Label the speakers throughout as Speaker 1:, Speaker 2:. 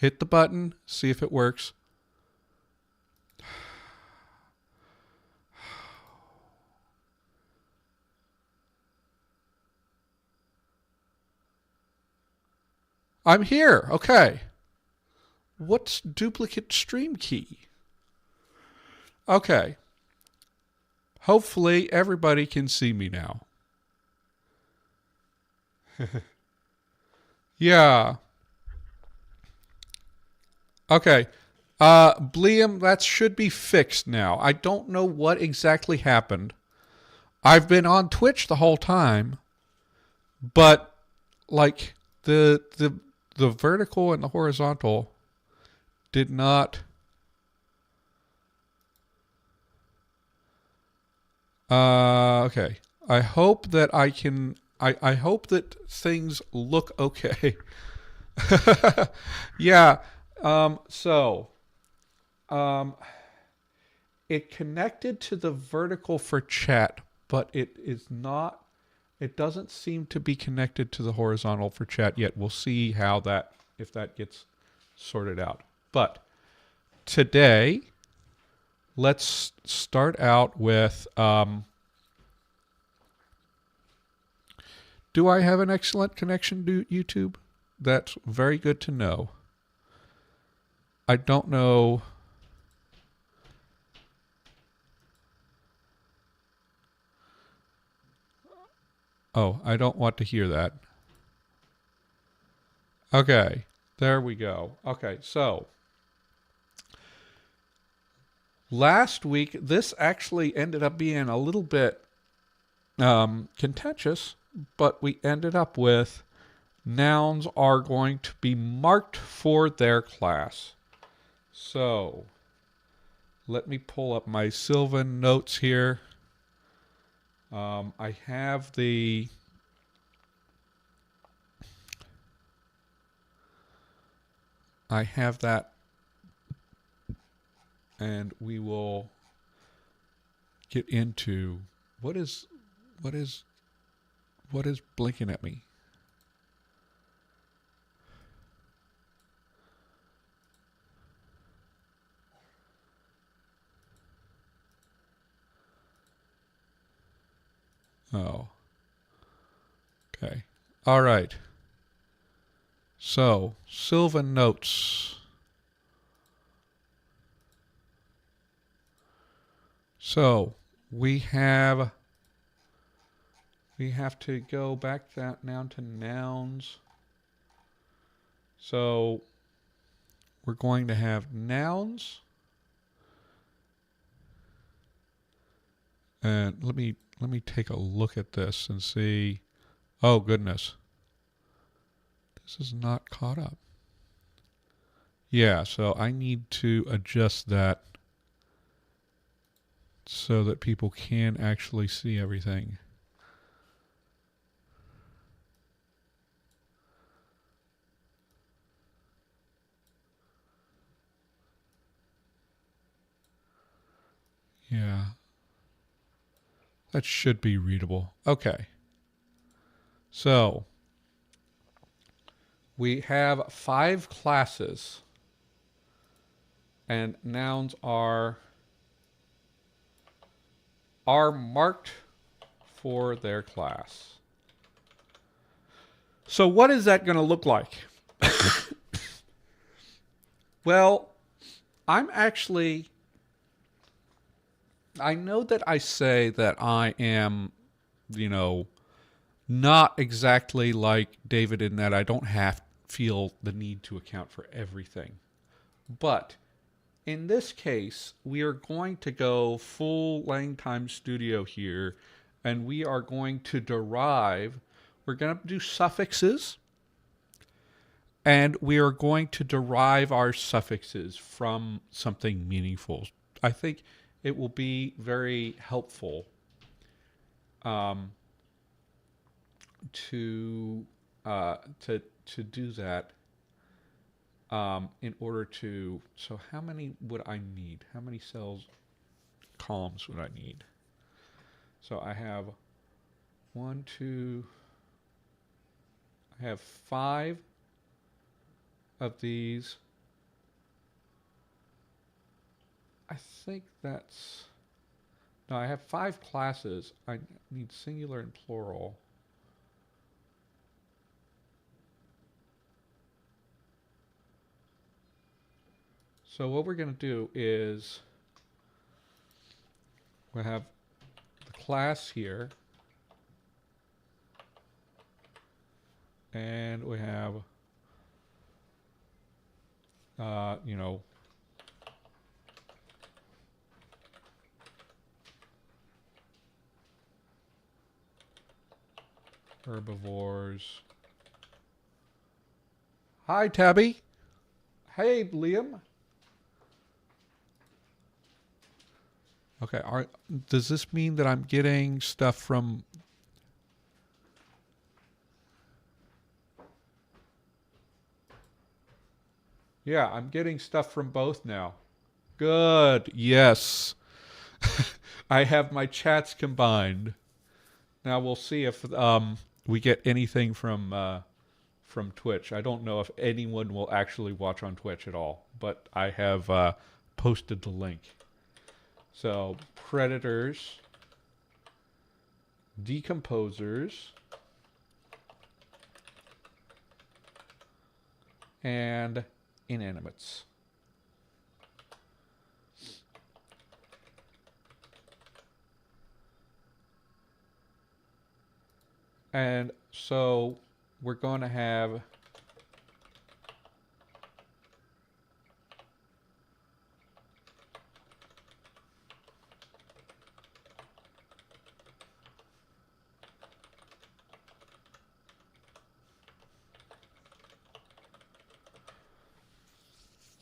Speaker 1: Hit the button, see if it works. I'm here. Okay. What's duplicate stream key? Okay. Hopefully everybody can see me now. Yeah. Okay. Bliam, that should be fixed now. I don't know what exactly happened. I've been on Twitch the whole time, but like the vertical and the horizontal did not. Okay. I hope that I can. I hope that things look okay. Yeah. So. It connected to the vertical for chat, but it is not. It doesn't seem to be connected to the horizontal for chat yet. We'll see how that, if that gets sorted out. But today, let's start out with, do I have an excellent connection to YouTube? That's very good to know. I don't know. Oh, I don't want to hear that. Okay, there we go. Okay, so last week, this actually ended up being a little bit contentious, but we ended up with nouns are going to be marked for their class. So let me pull up my Sylvan notes here. I have that, and we will get into what is blinking at me. Oh. Okay. All right. So, Sylvan notes. So, we have to go back now to nouns. So, we're going to have nouns. And let me take a look at this and see. Oh goodness. This is not caught up. Yeah, so I need to adjust that so that people can actually see everything. Yeah. That should be readable. Okay. So, we have 5 classes, and nouns are marked for their class. So what is that going to look like? Well, I know that I say that I am, not exactly like David in that I don't feel the need to account for everything. But in this case, we are going to go full Lang Time Studio here, and we are going to we're going to do suffixes, and we are going to derive our suffixes from something meaningful. I think it will be very helpful to do that in order to. So how many would I need? How many columns would I need? So I have 1, 2. I have 5 of these. I think that's... No, I have 5 classes. I need singular and plural. So what we're going to do is we have the class here, and we have, you know, herbivores. Hi, Tabby. Hey, Liam. Okay, does this mean that I'm getting stuff from... Yeah, I'm getting stuff from both now. Good, yes. I have my chats combined. Now we'll see if we get anything from Twitch. I don't know if anyone will actually watch on Twitch at all, but I have posted the link. So, predators, decomposers, and inanimates. And so we're going to have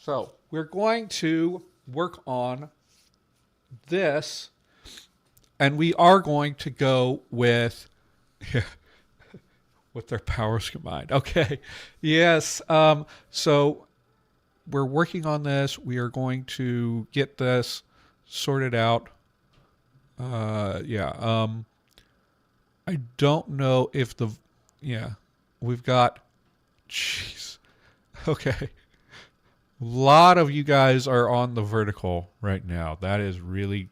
Speaker 1: So we're going to work on this, and we are going to go with with their powers combined. Okay, yes. So we're working on this. We are going to get this sorted out. Yeah. I don't know if we've got. Jeez. Okay. A lot of you guys are on the vertical right now. That is really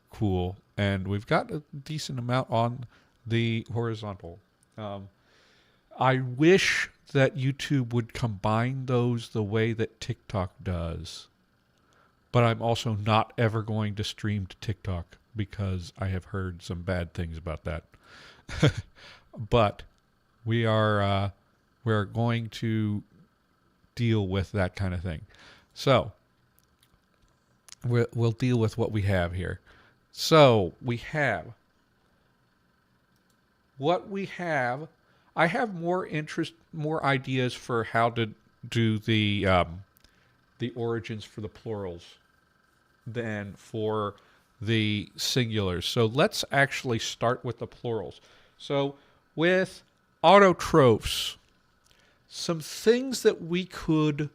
Speaker 1: cool. And we've got a decent amount on the horizontal. I wish that YouTube would combine those the way that TikTok does. But I'm also not ever going to stream to TikTok because I have heard some bad things about that. But we're going to deal with that kind of thing. So we'll deal with what we have here. So we have what we have. I have more ideas for how to do the origins for the plurals than for the singulars. So let's actually start with the plurals. So with autotrophs, some things that we could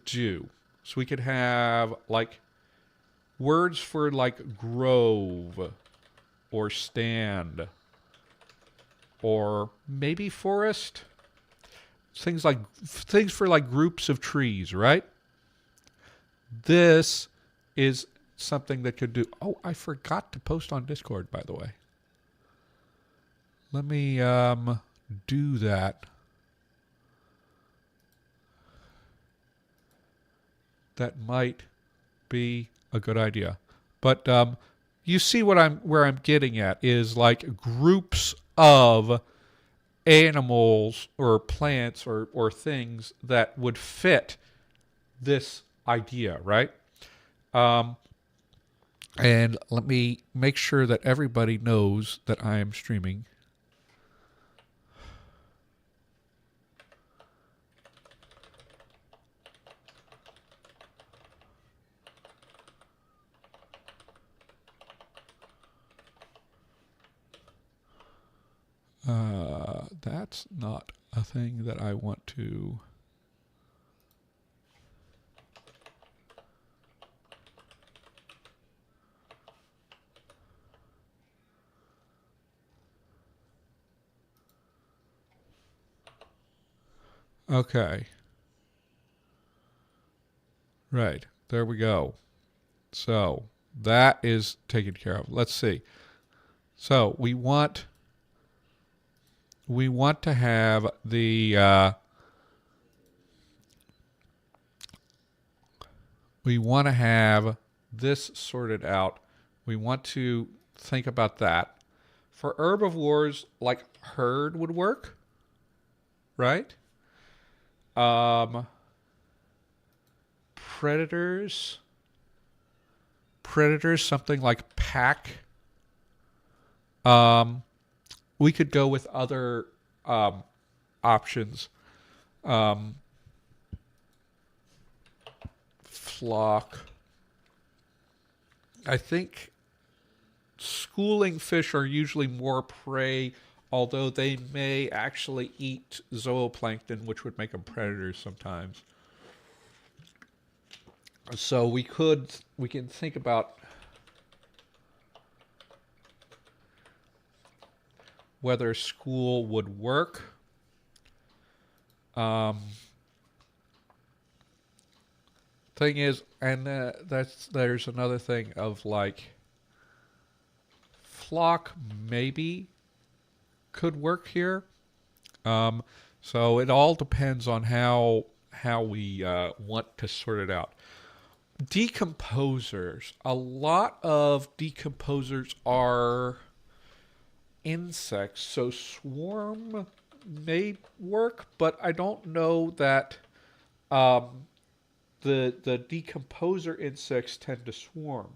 Speaker 1: do. So we could have like words for like grove or stand or maybe forest. Things for like groups of trees, right? This is something that could do. Oh, I forgot to post on Discord, by the way. Let me do that. That might be a good idea. But you see where I'm getting at is like groups of animals or plants or things that would fit this idea, right? And let me make sure that everybody knows that I am streaming. That's not a thing that I want to... Okay. Right. There we go. So that is taken care of. Let's see. So we want to have we want to have this sorted out. We want to think about that. For herbivores, like herd would work, right? Um, predators, something like pack. Um, we could go with other options. Um, flock. I think schooling fish are usually more prey, although they may actually eat zooplankton, which would make them predators sometimes. So we can think about whether school would work. Um, thing is, and there's another thing of like flock maybe could work here. Um, so it all depends on how we want to sort it out. Decomposers. A lot of decomposers are insects, so swarm may work, but I don't know that um, the decomposer insects tend to swarm.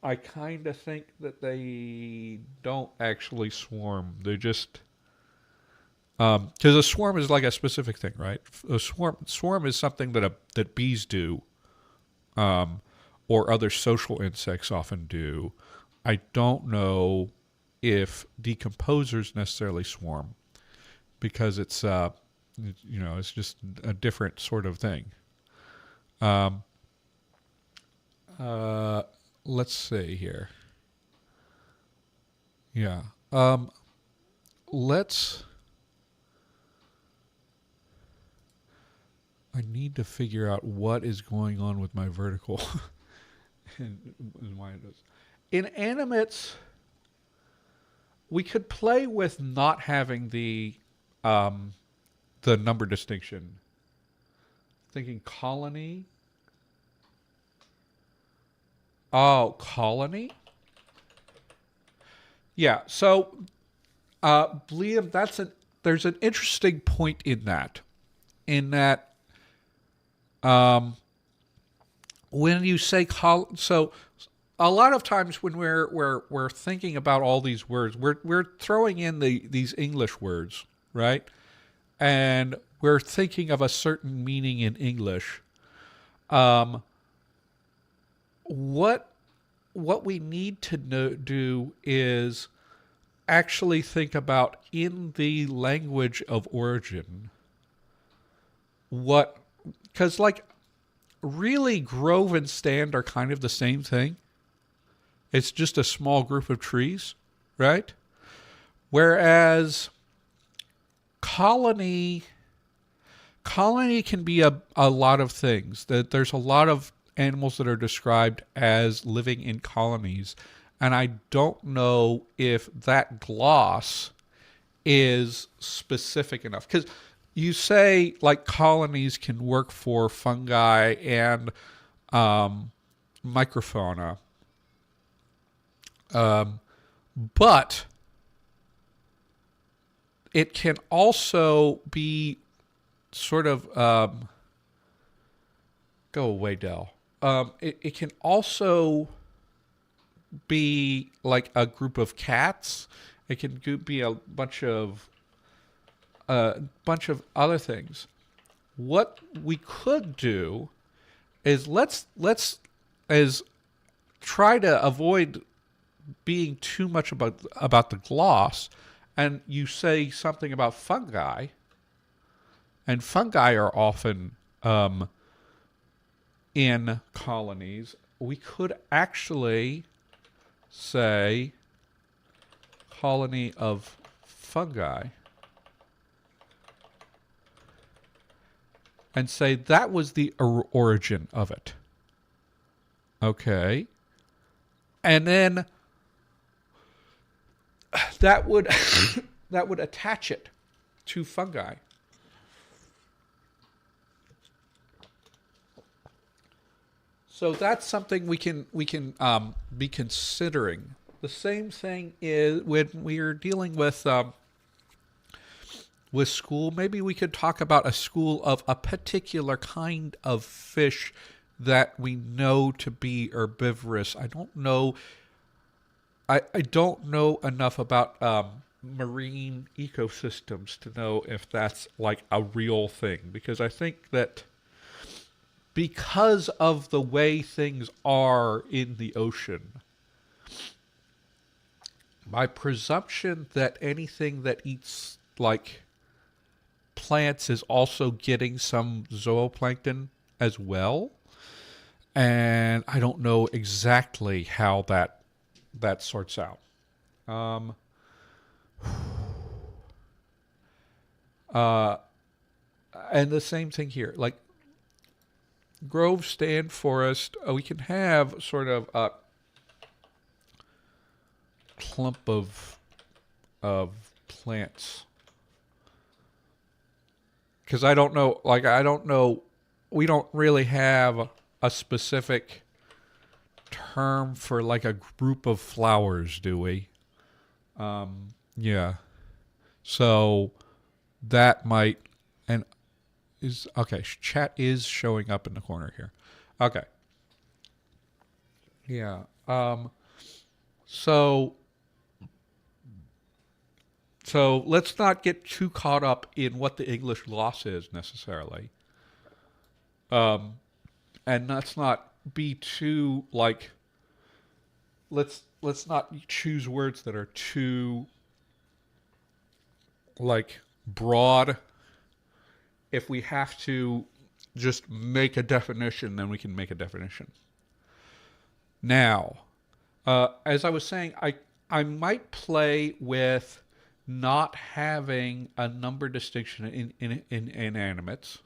Speaker 1: I kind of think that they don't actually swarm. They're just because a swarm is like a specific thing, right? A swarm is something that bees do, um, or other social insects often do. I don't know if decomposers necessarily swarm because it's just a different sort of thing. Um, uh, let's see here. Yeah. Let's. I need to figure out what is going on with my vertical. and why it is. In animates, we could play with not having the number distinction. Thinking colony. Oh, colony. Yeah. So, Liam, there's an interesting point in that. In that, when you say so a lot of times when we're thinking about all these words, we're throwing in these English words, right? And we're thinking of a certain meaning in English. Um, what what we need to do is actually think about in the language of origin what, because like really grove and stand are kind of the same thing. It's just a small group of trees, right? Whereas colony can be a lot of things. That there's a lot of animals that are described as living in colonies, and I don't know if that gloss is specific enough because you say like colonies can work for fungi and microfauna, but it can also be sort of go away, Dell. It can also be like a group of cats. It can be a bunch of other things. What we could do is let's try to avoid being too much about the gloss, and you say something about fungi, and fungi are often in colonies. We could actually say colony of fungi. and say that was the origin of it. Okay. And then that would that would attach it to fungi. So that's something we can be considering. The same thing is when we're dealing with school. Maybe we could talk about a school of a particular kind of fish that we know to be herbivorous. I don't know. I don't know enough about marine ecosystems to know if that's like a real thing, because I think that because of the way things are in the ocean, my presumption that anything that eats like plants is also getting some zooplankton as well. And I don't know exactly how that sorts out. Um, and the same thing here. Like grove, stand, forest, we can have sort of a clump of plants. Because I don't know, we don't really have a specific term for like a group of flowers, do we? Yeah. So that might, and is, okay, chat is showing up in the corner here. Okay. Yeah. So let's not get too caught up in what the English gloss is necessarily. And let's not be too like, let's not choose words that are too like broad. If we have to just make a definition, then we can make a definition. Now, as I was saying, I might play with not having a number distinction in inanimates.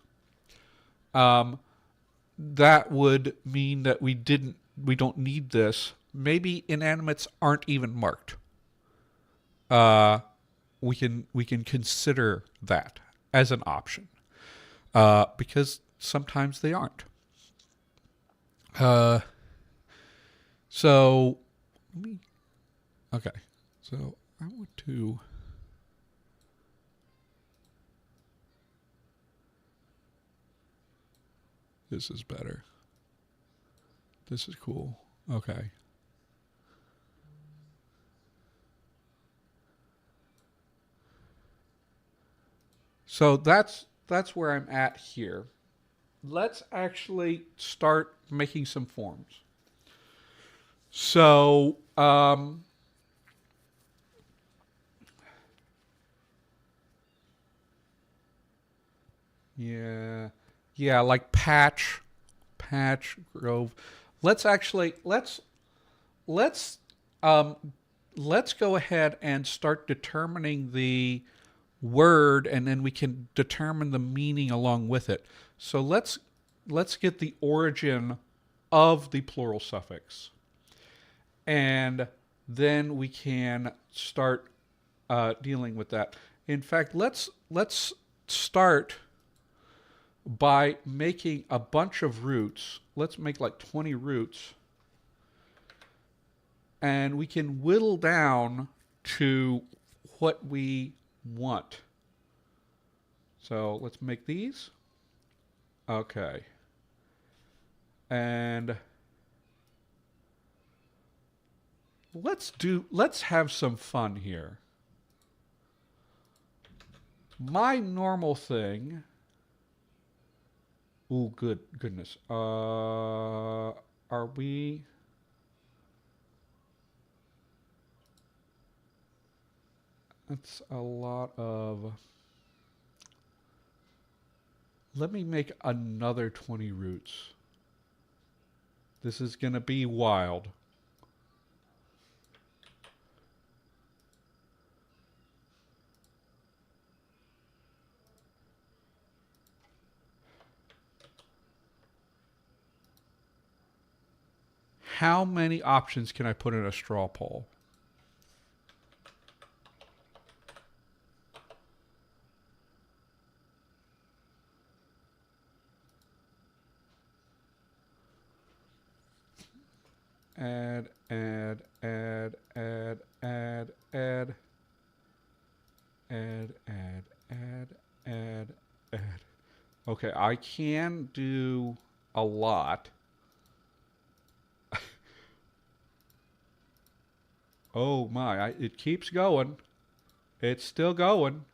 Speaker 1: That would mean that we don't need this. Maybe inanimates aren't even marked. We can consider that as an option, because sometimes they aren't. So let me. Okay, so I want to. This is better. This is cool. Okay. So that's where I'm at here. Let's actually start making some forms. So, yeah, like patch, grove. Let's actually let's um, let's go ahead and start determining the word, and then we can determine the meaning along with it. So let's get the origin of the plural suffix, and then we can start dealing with that. In fact, let's start by making a bunch of roots. Let's make like 20 roots, and we can whittle down to what we want. So let's make these. Okay. And let's have some fun here. My normal thing. Oh, goodness. Are we? That's a lot of. Let me make another 20 roots. This is going to be wild. How many options can I put in a straw poll? Add, add, add, add, add, add, add, add, add, add, add. Okay, I can do a lot. Oh my, it keeps going. It's still going.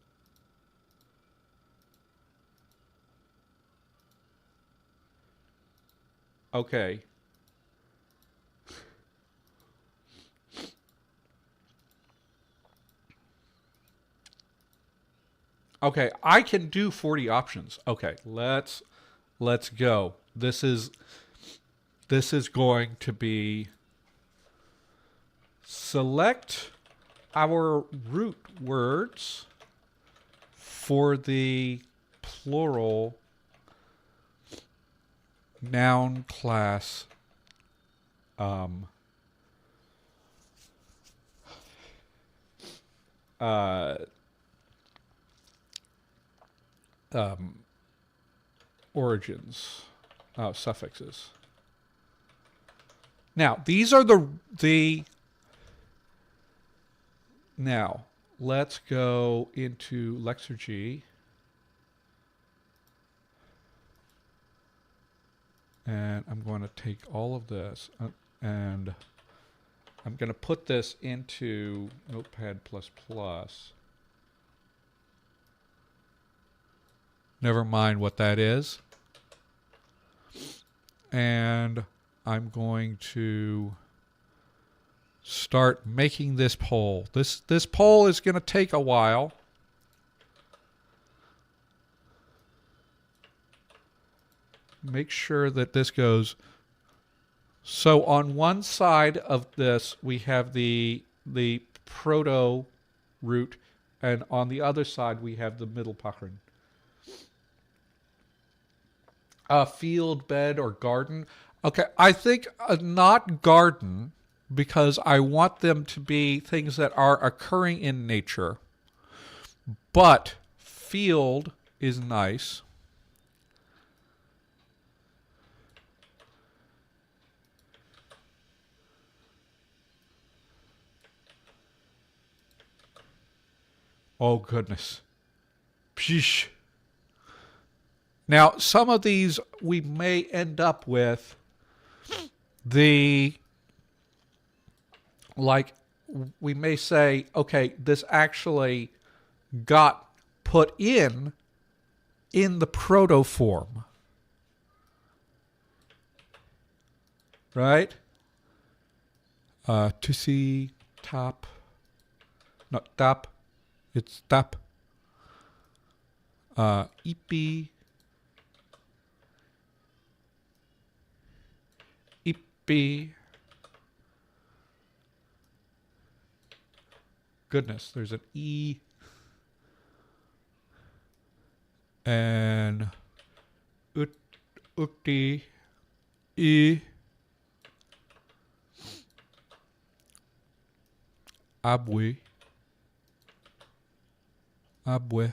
Speaker 1: Okay. Okay, I can do 40 options. Okay, let's go. This is going to be select our root words for the plural noun class uh, origins, suffixes. Now, these are the now, let's go into Lexergy. And I'm going to take all of this and I'm going to put this into Notepad++. Never mind what that is. And I'm going to start making this poll. This poll is going to take a while. Make sure that this goes. So on one side of this, we have the proto root, and on the other side, we have the middle Mittelpachen. Field, bed, or garden. Okay, I think not garden, because I want them to be things that are occurring in nature. But field is nice. Oh, goodness. Psh. Now, some of these we may end up with we may say, okay, this actually got put in the proto form. Right? To see top, not top. It's tap. Ipi. Ipi. Goodness, there's an E. And uti. E. Abwe. Abwe.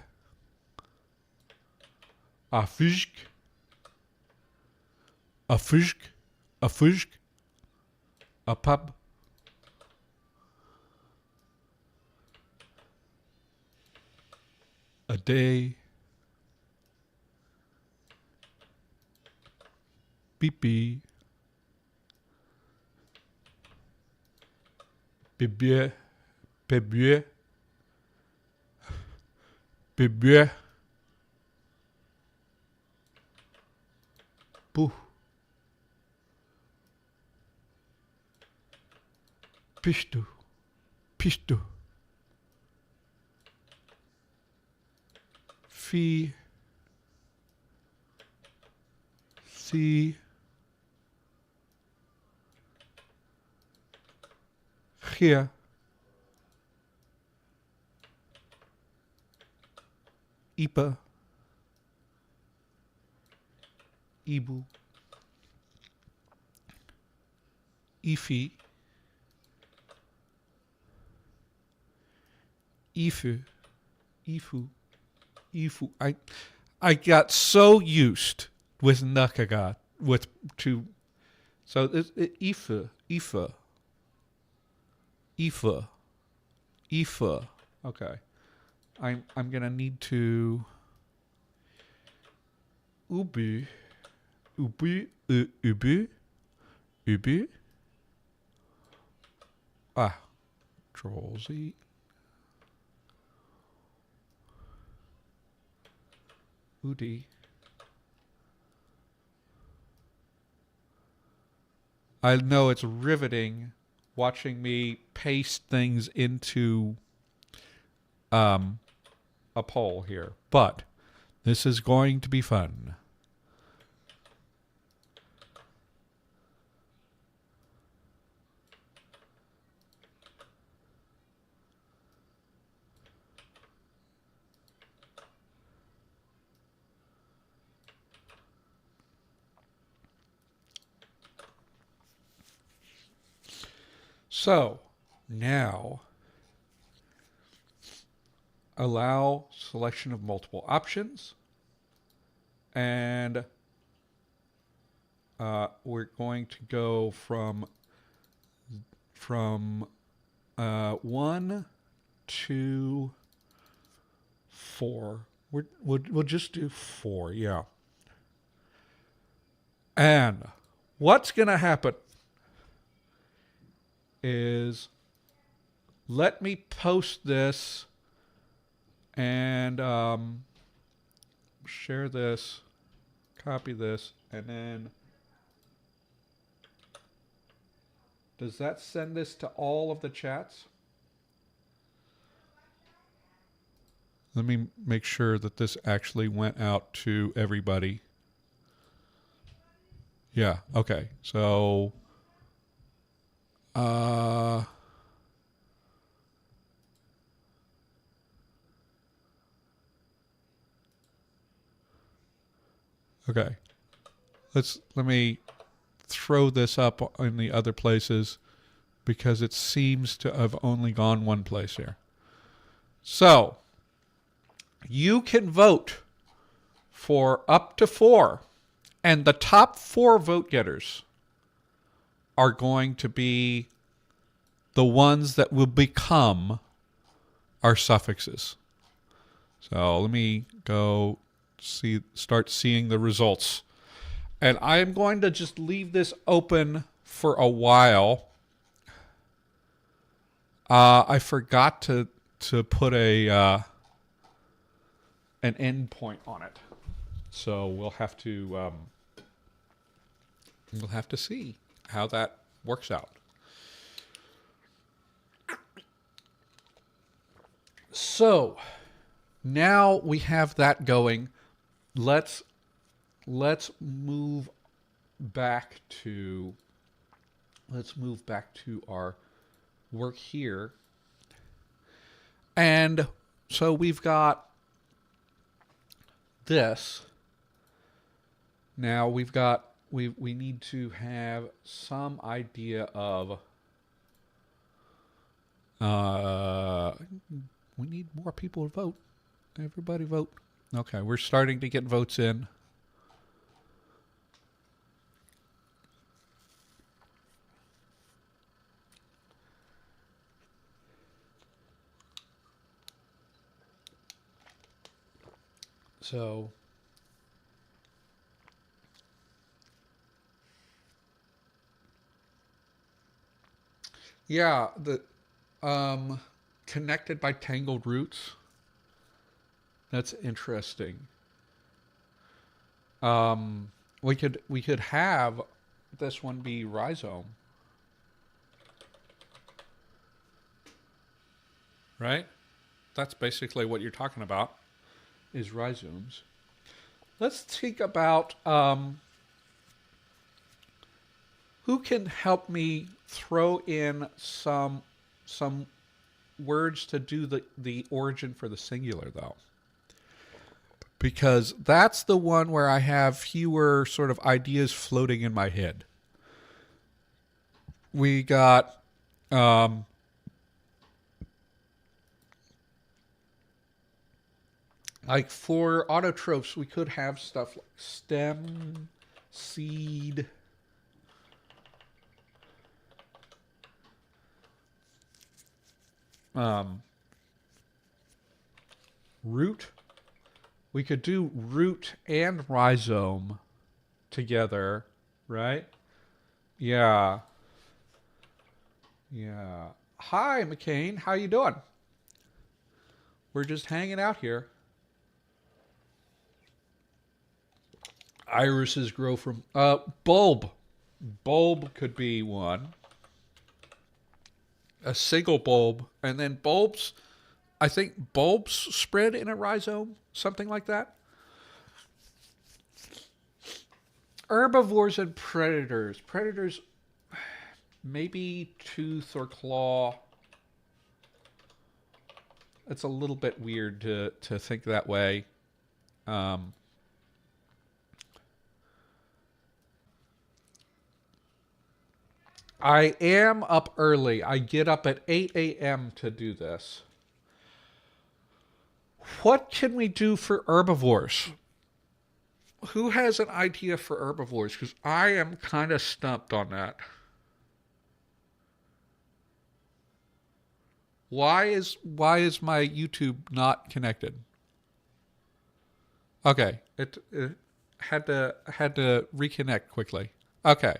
Speaker 1: Afishk. Afishk. Afishk. Apab. A day. Pipi. Bibie. Bibie. Bibie. Puh. Pishtu. Pishtu. Fi. Si. Gia. Ipa. Ibu. Ify, Ifu, Ifu, Ifu. I got so used with Nakaga with to so it's Ifa, Ifa, Ifa, Ifa. Okay. I'm gonna need to Ubu, Ubu, Ubu, Ubu. Ah, Control Z. Udi. I know it's riveting watching me paste things into a poll here, but this is going to be fun. So now allow selection of multiple options, and we're going to go from 1 to 4. We'll just do 4, yeah. And what's going to happen is let me post this and share this, copy this, and then does that send this to all of the chats? Let me make sure that this actually went out to everybody. Yeah, okay. So okay. Let me throw this up in the other places because it seems to have only gone one place here. So you can vote for up to 4, and the top 4 vote getters are going to be the ones that will become our suffixes. So let me go start seeing the results. And I am going to just leave this open for a while. I forgot to put an end point on it, so we'll have to see how that works out. So now we have that going. Let's move back to our work here. And so we've got this. Now we need to have some idea of we need more people to vote. Everybody vote. Okay, we're starting to get votes in. So yeah, the connected by tangled roots. That's interesting. We could have this one be rhizome, right? That's basically what you're talking about, is rhizomes. Let's think about who can help me throw in some words to do the origin for the singular, though. Because that's the one where I have fewer sort of ideas floating in my head. We got like for autotrophs, we could have stuff like stem, seed, root. We could do root and rhizome together, right? Yeah. Yeah. Hi, McCain. How you doing? We're just hanging out here. Irises grow from bulb. Bulb could be one. A single bulb, and then bulbs. I think bulbs spread in a rhizome, something like that. Herbivores and predators. Predators, maybe tooth or claw. It's a little bit weird to think that way. I am up early. I get up at 8 a.m. to do this. What can we do for herbivores? Who has an idea for herbivores? Because I am kind of stumped on that. Why is my YouTube not connected? Okay, it had to reconnect quickly. Okay.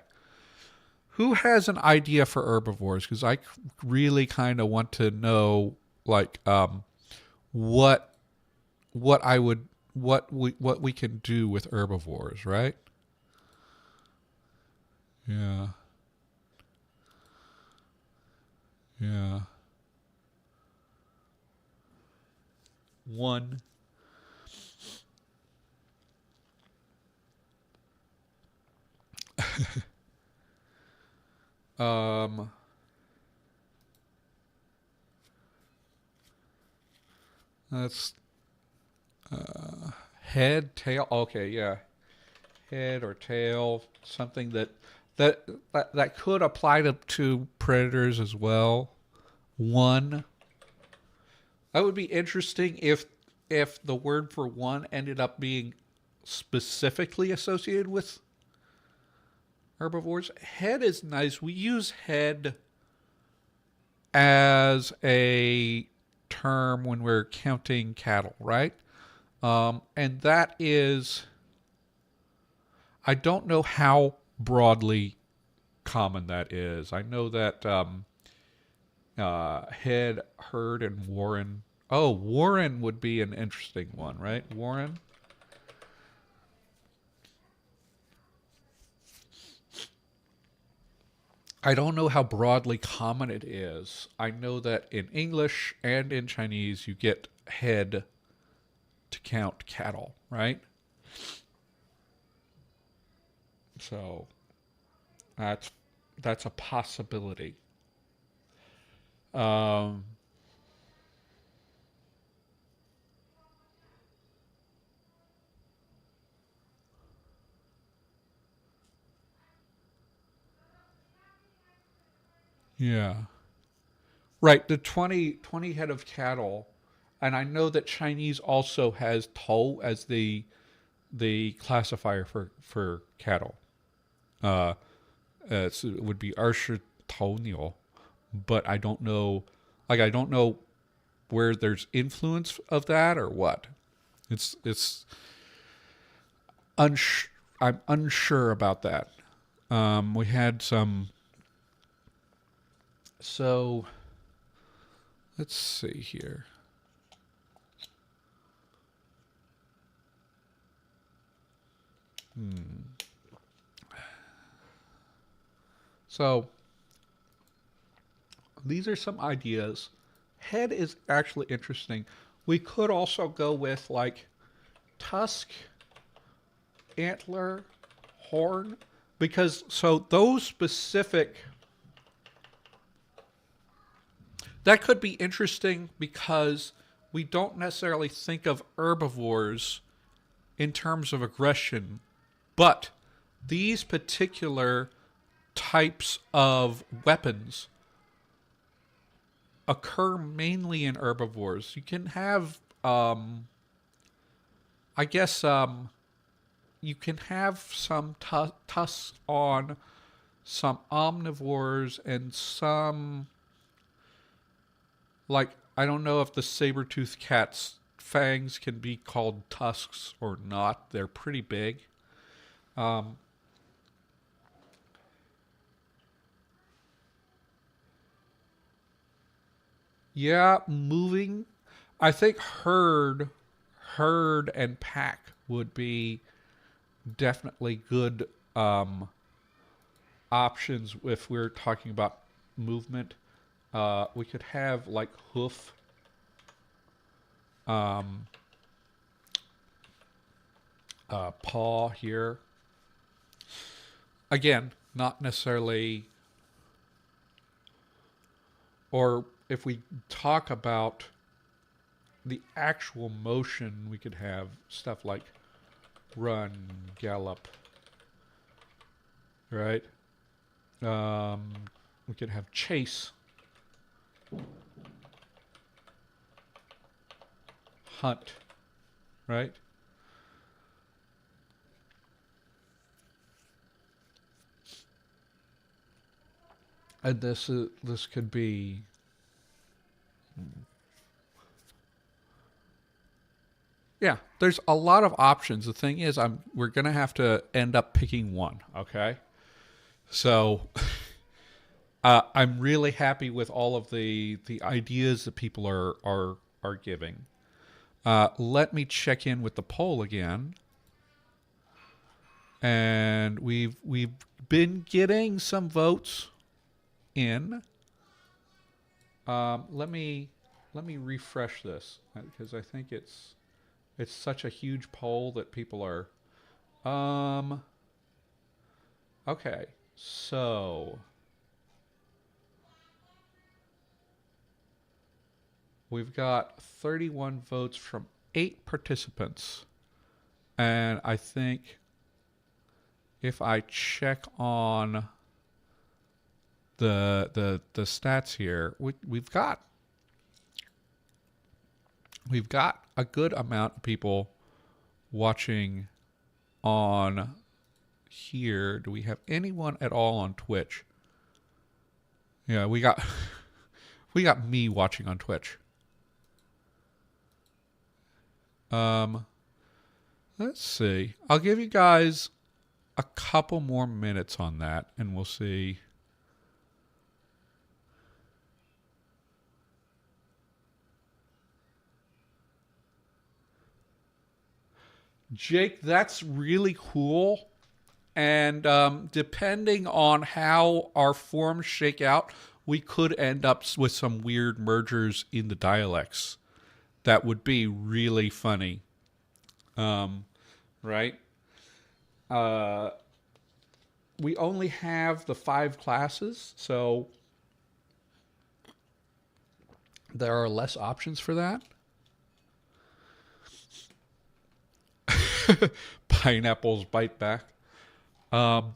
Speaker 1: Who has an idea for herbivores? Because I really kind of want to know, like, what we can do with herbivores, right? Yeah, yeah. One. Um, that's head, tail. Okay, yeah, head or tail. Something that could apply to predators as well. One. That would be interesting if the word for one ended up being specifically associated with herbivores. Head is nice. We use head as a term when we're counting cattle, right? And that is, I don't know how broadly common that is. I know that head, herd, and warren. Oh, warren would be an interesting one, right? Warren. I don't know how broadly common it is. I know that in English and in Chinese, you get head to count cattle, right? So that's a possibility. Um, yeah. Right, the 20 head of cattle, and I know that Chinese also has toe as the classifier for cattle. Uh, it would be 20头牛, but I don't know, like I don't know where there's influence of that or what. It's uns I'm unsure about that. We had some. So let's see here. So these are some ideas. Head is actually interesting. We could also go with like tusk, antler, horn, because so those specific, that could be interesting because we don't necessarily think of herbivores in terms of aggression, but these particular types of weapons occur mainly in herbivores. You can have, I guess, you can have some tusks on some omnivores and some, like, I don't know if the saber-toothed cat's fangs can be called tusks or not. They're pretty big. Yeah, moving. I think herd and pack would be definitely good options if we're talking about movement. We could have like hoof, um, paw here. Again, not necessarily. Or if we talk about the actual motion, we could have stuff like run, gallop, right? We could have chase, hunt, right? And this could be, yeah. There's a lot of options. The thing is, we're gonna have to end up picking one. Okay, so I'm really happy with all of the ideas that people are giving. Let me check in with the poll again, and we've been getting some votes in. Let me refresh this because I think it's such a huge poll that people are. Okay, so we've got 31 votes from 8 participants, and I think if I check on the stats here, we've got a good amount of people watching on here. Do we have anyone at all on Twitch? Yeah, we got we got me watching on Twitch. Let's see. I'll give you guys a couple more minutes on that, and we'll see. Jake, that's really cool. And depending on how our forms shake out, we could end up with some weird mergers in the dialects. That would be really funny. Right? Uh, we only have the 5 classes, so there are less options for that. Pineapples bite back. Um,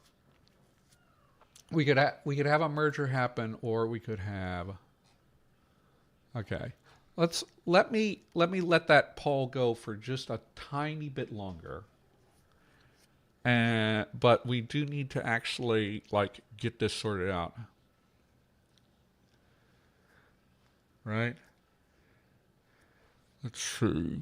Speaker 1: we could have a merger happen, or we could have. Okay, let that poll go for just a tiny bit longer. And but we do need to actually like get this sorted out, right? Let's see.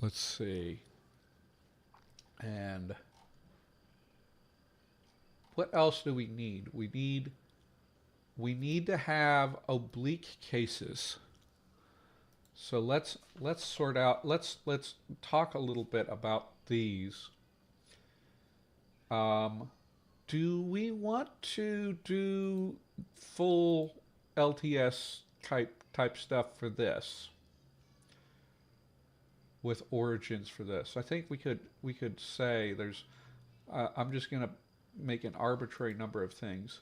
Speaker 1: Let's see. And what else do we need? We need to have oblique cases. So let's sort out. Let's talk a little bit about these. Do we want to do full LTS type stuff for this? With origins for this, I think we could say I'm just going to make an arbitrary number of things.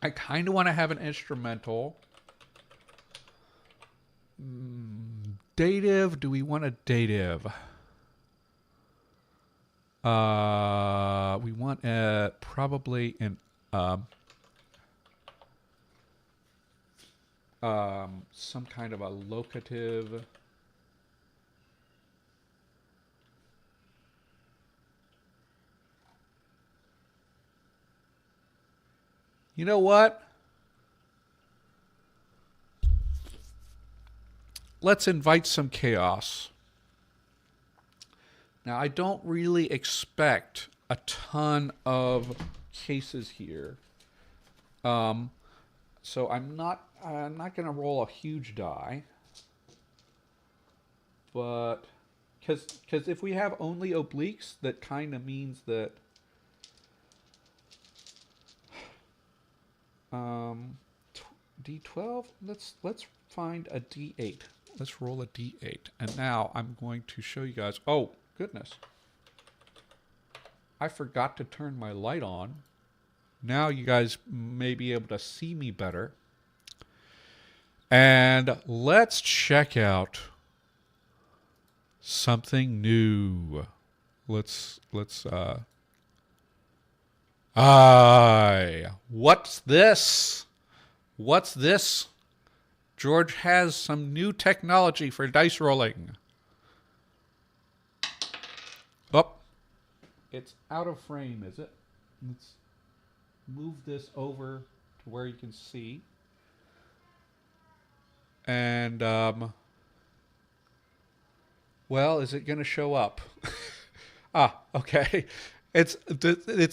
Speaker 1: I kind of want to have an instrumental. Dative. Do we want a dative? We want probably an some kind of a locative. You know what? Let's invite some chaos. Now, I don't really expect a ton of cases here. So I'm not going to roll a huge die. But because if we have only obliques, that kind of means that D12, let's find a D8. Let's roll a D8. And now I'm going to show you guys. Oh, goodness. I forgot to turn my light on. Now you guys may be able to see me better. And let's check out something new. What's this? What's this? George has some new technology for dice rolling. Oh, it's out of frame, is it? Let's move this over to where you can see. And, well, is it going to show up? Okay. It's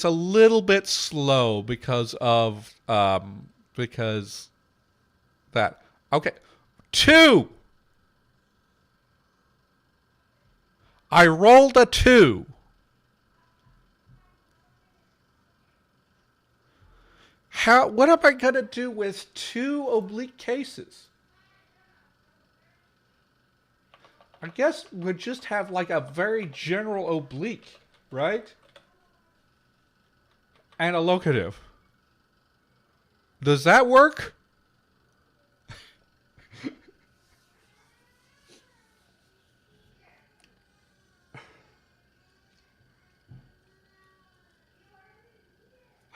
Speaker 1: a little bit slow because of, because that. Okay. 2. I rolled a 2. What am I going to do with 2 oblique cases? I guess we'll just have like a very general oblique, right? And a locative. Does that work?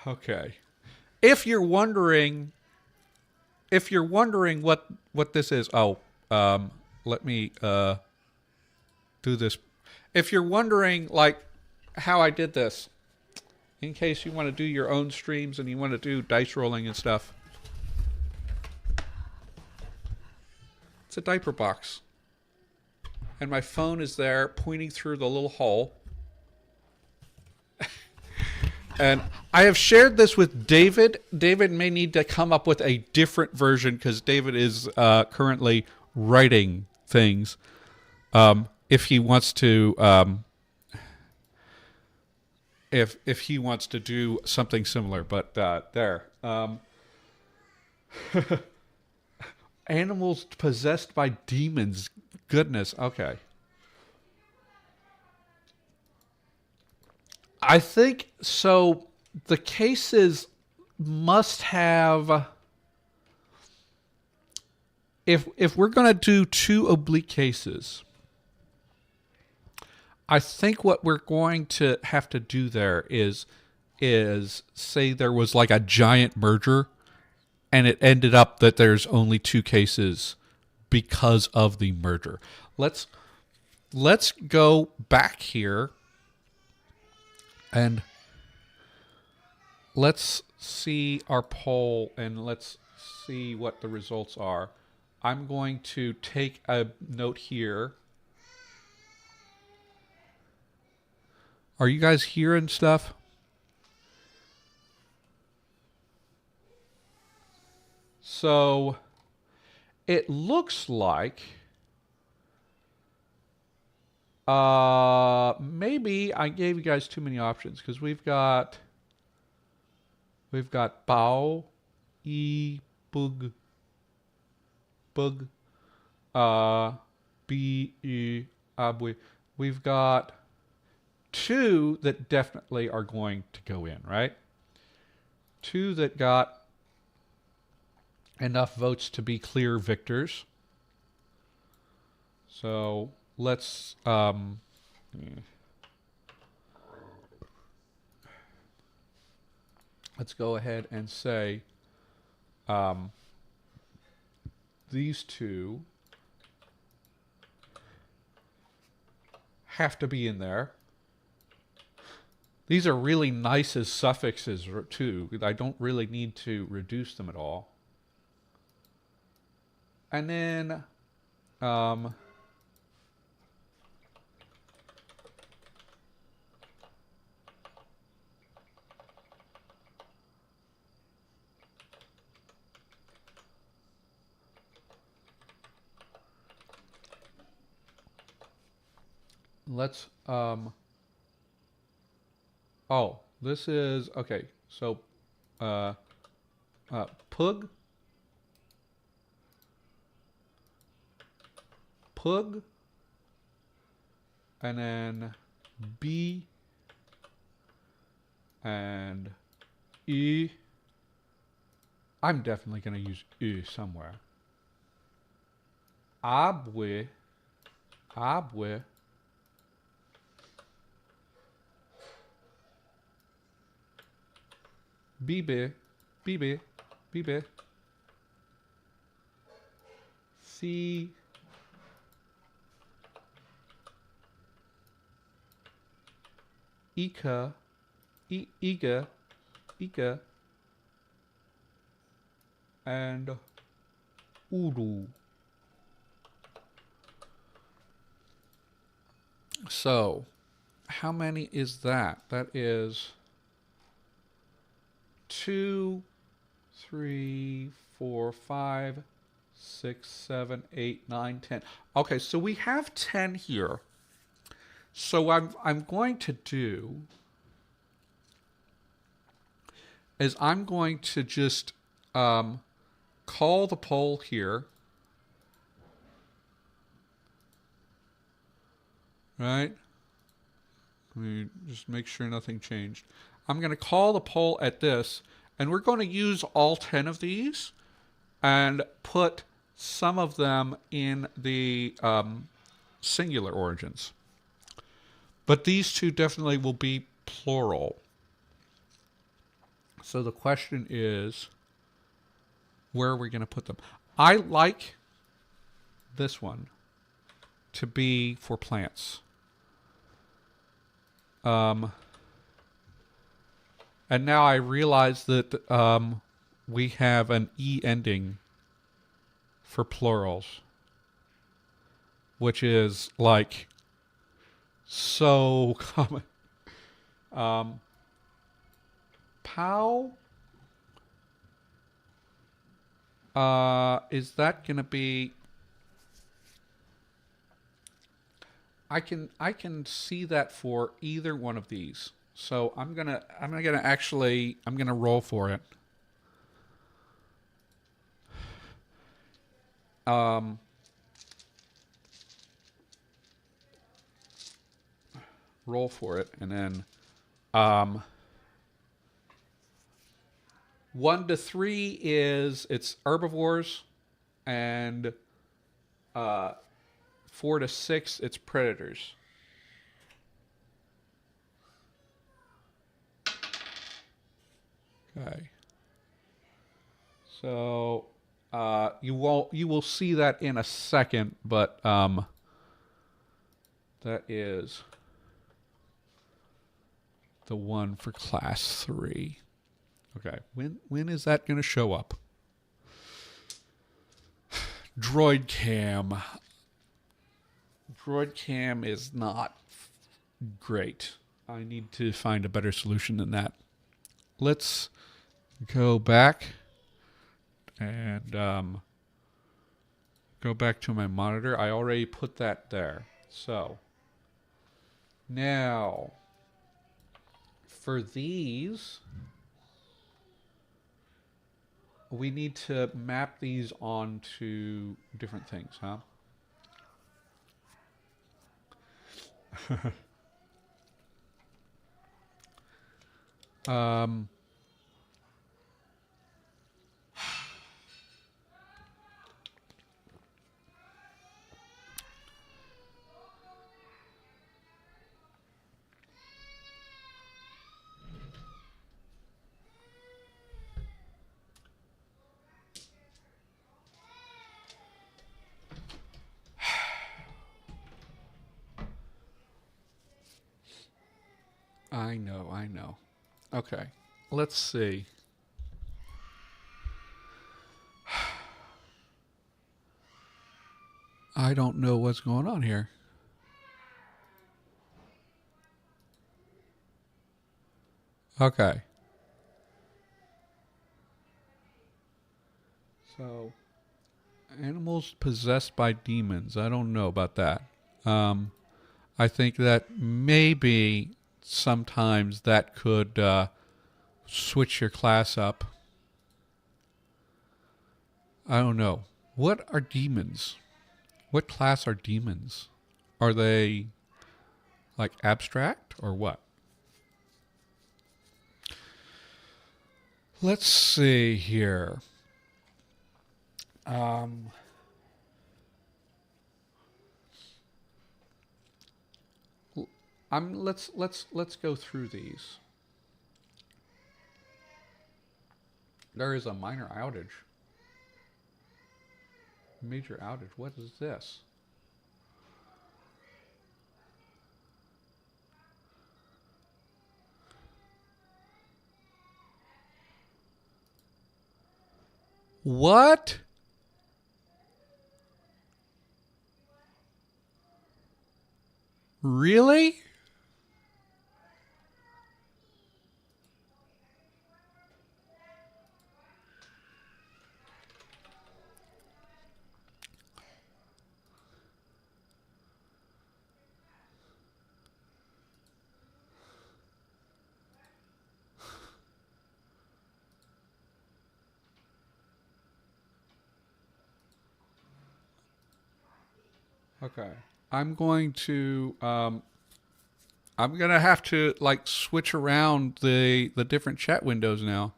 Speaker 1: Okay. If you're wondering what this is, let me do this. If you're wondering like how I did this, in case you want to do your own streams and you want to do dice rolling and stuff, it's a diaper box, and my phone is there pointing through the little hole. And I have shared this with David. David may need to come up with a different version because David is currently writing things. If he wants to, if he wants to do something similar, but there. Animals possessed by demons. Goodness. Okay. I think so. The cases must have. If we're going to do 2 oblique cases, I think what we're going to have to do there is say there was like a giant merger, and it ended up that there's only 2 cases because of the merger. Let's go back here. And let's see our poll and let's see what the results are. I'm going to take a note here. Are you guys hearing stuff? So it looks like maybe I gave you guys too many options because we've got Bao, Bug, B, Abui. We've got two that definitely are going to go in, right? Two that got enough votes to be clear victors. So let's go ahead and say these two have to be in there. These are really nice as suffixes too. I don't really need to reduce them at all. And then let's oh, this is okay. So pug, and then B and E. I'm definitely going to use E somewhere. Abwe, bibe, C, Ika, Iga, and Uru. So, how many is that? That is 2, 3, 4, 5, 6, 7, 8, 9, 10. Okay, so we have 10 here. So I'm going to do is I'm going to just call the poll here. Right? Let me just make sure nothing changed. I'm going to call the poll at this, and we're going to use all 10 of these and put some of them in the singular origins. But these two definitely will be plural. So the question is, where are we going to put them? I like this one to be for plants. And now I realize that we have an E ending for plurals, which is like so common. Pow. Is that going to be... I can see that for either one of these. So I'm gonna roll for it. Roll for it, and then 1 to 3 is it's herbivores, and 4 to 6 it's predators. Okay. So you will see that in a second, but that is the one for class 3. Okay. When is that going to show up? Droid cam. Droid cam is not great. I need to find a better solution than that. Let's go back and go back to my monitor. I already put that there. So now for these, we need to map these onto different things, huh? Um, I know, I know. Okay, let's see. I don't know what's going on here. Okay. So, animals possessed by demons. I don't know about that. Um, I think that maybe sometimes that could switch your class up. I don't know. What are demons? What class are demons? Are they like abstract or what? Let's see here. Um, let's go through these. There is a minor outage. Major outage. What is this? What? Really? Okay. I'm going to I'm gonna have to like switch around the different chat windows now.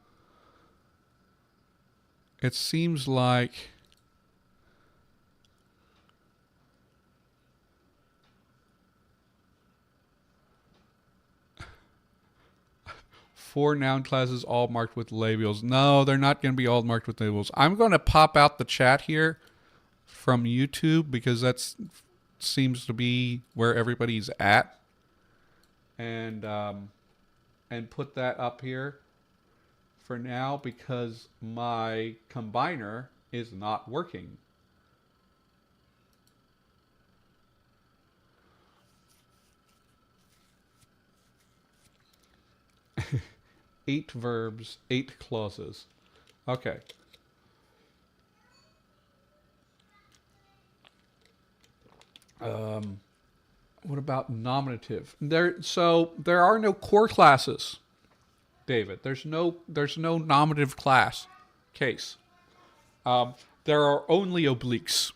Speaker 1: It seems like four noun classes all marked with labels. No, they're not going to be all marked with labels. I'm going to pop out the chat here from YouTube because that seems to be where everybody's at, and put that up here for now because my combiner is not working. Eight verbs, eight clauses. Okay. What about nominative? So there are no core classes, David. There's no nominative class case. There are only obliques.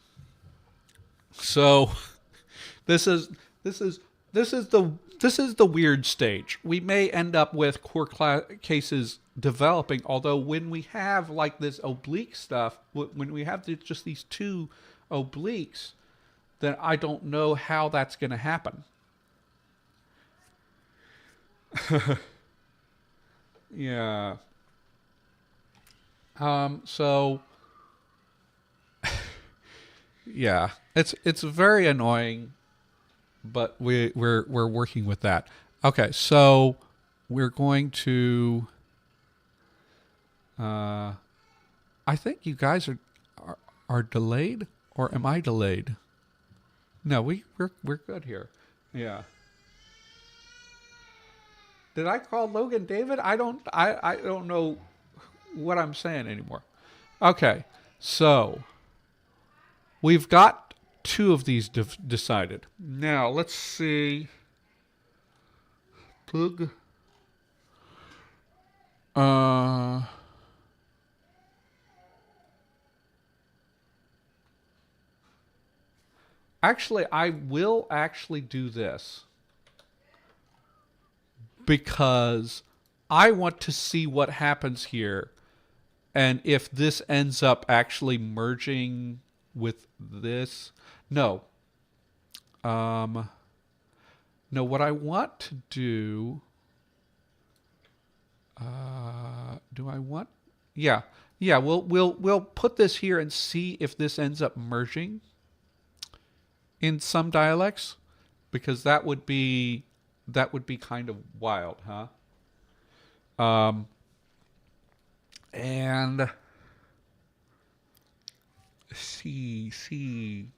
Speaker 1: So this is this is this is the weird stage. We may end up with core cases developing, although when we have like this oblique stuff, when we have just these two obliques, then I don't know how that's going to happen. Yeah. So yeah, it's very annoying, but we're working with that. Okay, so we're going to. I think you guys are delayed, or am I delayed? No, we're good here. Yeah. Did I call Logan David? I don't know what I'm saying anymore. Okay, so we've got two of these decided. Now let's see. Plug. Actually, I will actually do this because I want to see what happens here. And if this ends up actually merging with this. No. No, what I want to do. Do I want? Yeah. Yeah, we'll put this here and see if this ends up merging in some dialects, because that would be kind of wild, huh? And C,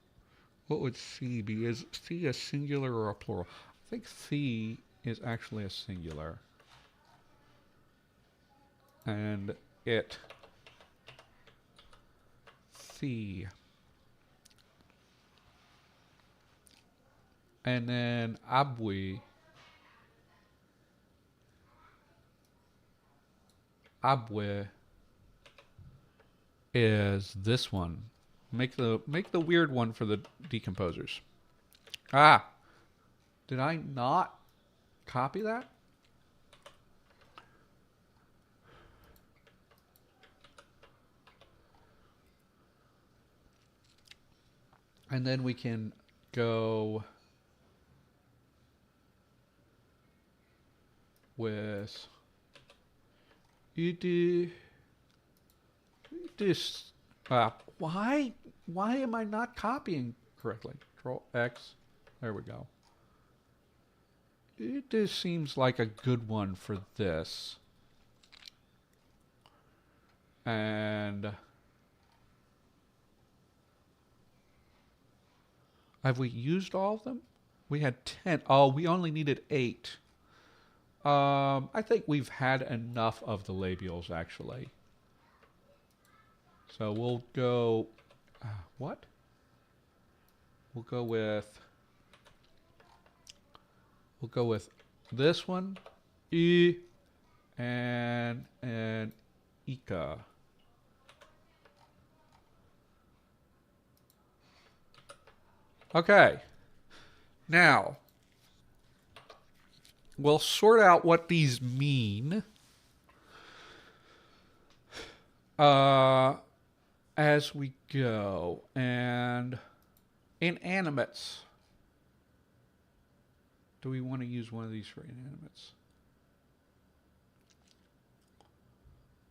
Speaker 1: what would C be? Is C a singular or a plural? I think C is actually a singular. And it, C. And then abwe is this one. Make the weird one for the decomposers. Ah, did I not copy that? And then we can go with this. Why am I not copying correctly? Control X. There we go. It just seems like a good one for this. And have we used all of them? We had 10. Oh, we only needed 8. I think we've had enough of the labials, actually. So we'll go... what? We'll go with this one, E, and Ika. Okay. Now, we'll sort out what these mean as we go. And inanimates. Do we want to use one of these for inanimates?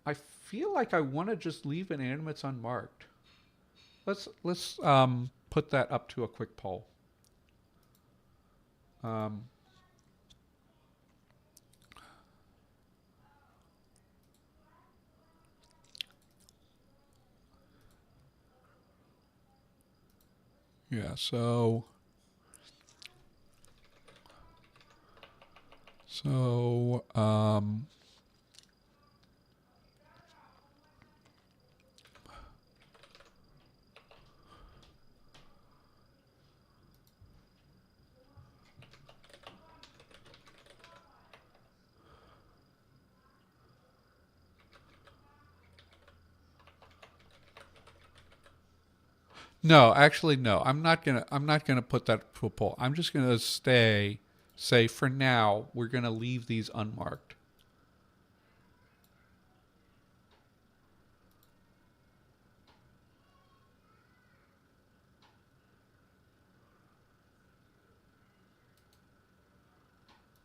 Speaker 1: I feel like I want to just leave inanimates unmarked. Let's put that up to a quick poll. Yeah, so no, actually no. I'm not gonna put that to a poll. I'm just gonna say for now we're gonna leave these unmarked.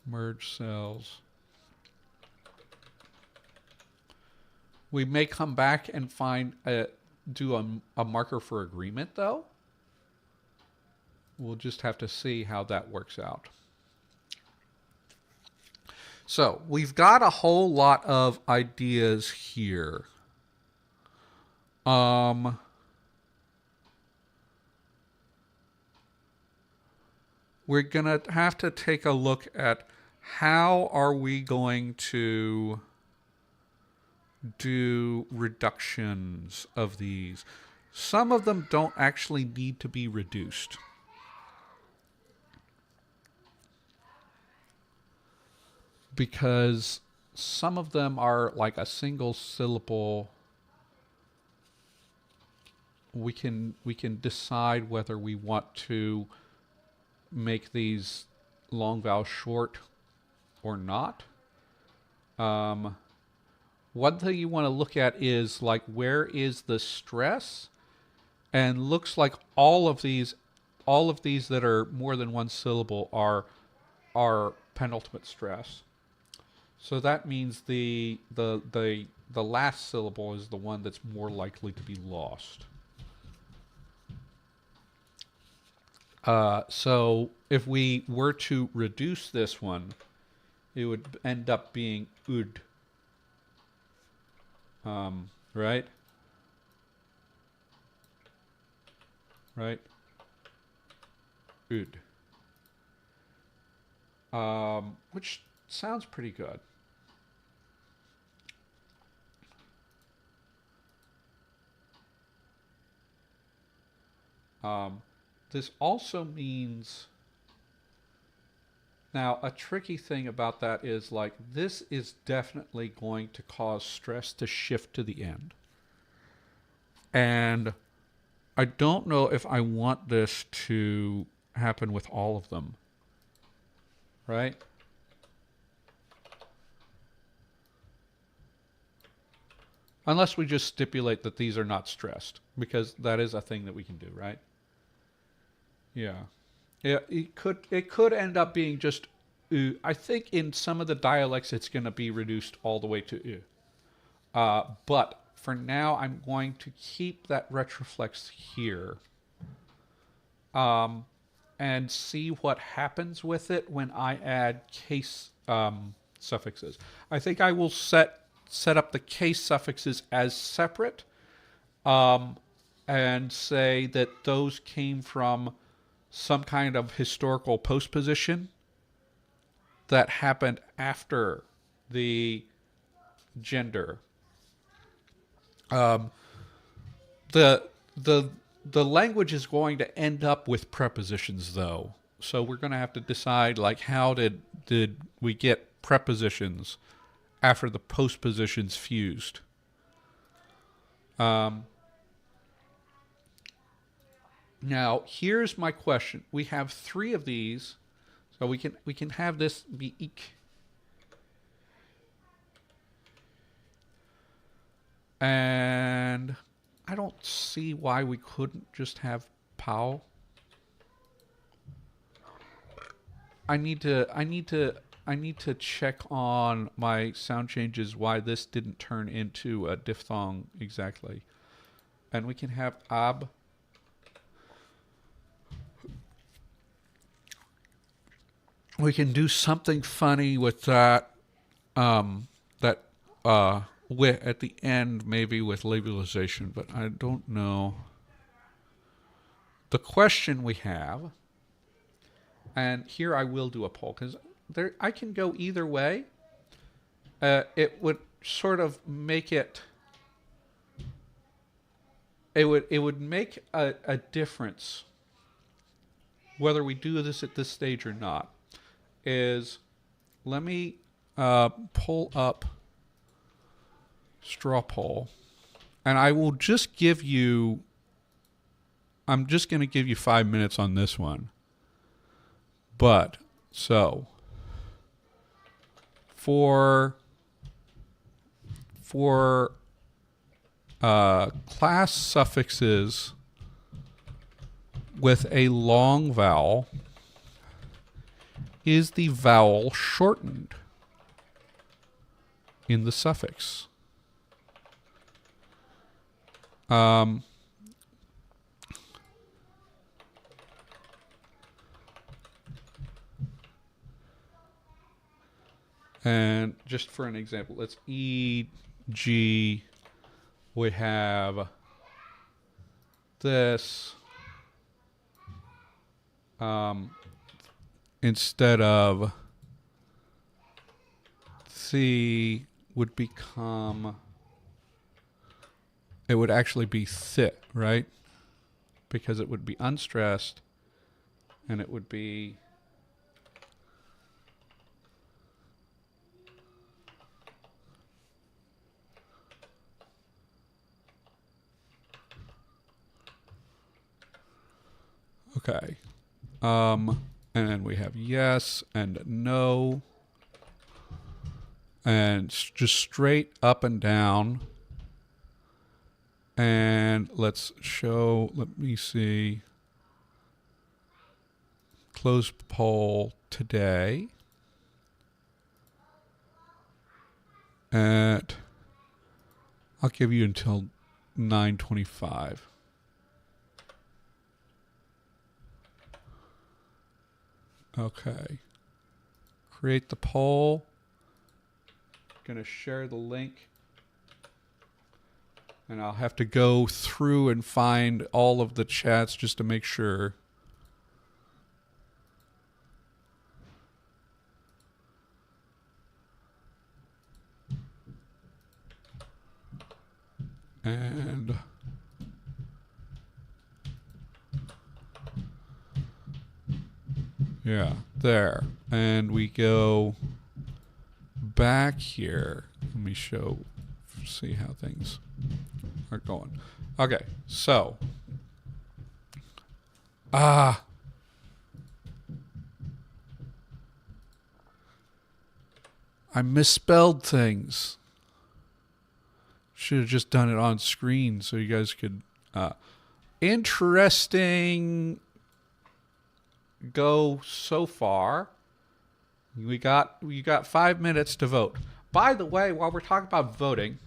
Speaker 1: Merge cells. We may come back and do a marker for agreement, though. We'll just have to see how that works out. So we've got a whole lot of ideas here. We're gonna have to take a look at how are we going to do reductions of these. Some of them don't actually need to be reduced. Because some of them are like a single syllable. We can decide whether we want to make these long vowels short or not. Um, one thing you want to look at is like where is the stress, and looks like all of these that are more than one syllable are penultimate stress. So that means the last syllable is the one that's more likely to be lost. So if we were to reduce this one, it would end up being ud. Right? Right? Ud. Which sounds pretty good. This also means, now a tricky thing about that is like this is definitely going to cause stress to shift to the end. And I don't know if I want this to happen with all of them. Right? Unless we just stipulate that these are not stressed, because that is a thing that we can do, right? Yeah. Yeah, it could end up being just I think in some of the dialects it's going to be reduced all the way to but for now I'm going to keep that retroflex here. And see what happens with it when I add case suffixes. I think I will set up the case suffixes as separate, and say that those came from some kind of historical postposition that happened after the gender. The the language is going to end up with prepositions though. So we're going to have to decide like how did we get prepositions after the postpositions fused. Now here's my question. We have 3 of these, so we can have this be ik. And I don't see why we couldn't just have pow. I need to check on my sound changes why this didn't turn into a diphthong exactly. And we can have ab. We can do something funny with that. That at the end, maybe with labialization, but I don't know. The question we have, and here I will do a poll because I can go either way. It would sort of make it. It would make a difference whether we do this at this stage or not. Is let me pull up straw poll, and I will just give you. I'm just going to give you 5 minutes on this one. But so for class suffixes with a long vowel, is the vowel shortened in the suffix? And just for an example, let's e.g. we have this instead of C would become, it would actually be sit, right? Because it would be unstressed and it would be okay. And then we have yes and no. and just straight up and down. And let's show, let me see, close poll today at, I'll give you until 9:25. Okay. Create the poll. Going to share the link. And I'll have to go through and find all of the chats just to make sure. And yeah, there. And we go back here. Let me see how things are going. Okay, so I misspelled things. Should have just done it on screen so you guys could interesting go so far. You got 5 minutes to vote. By the way, while we're talking about voting,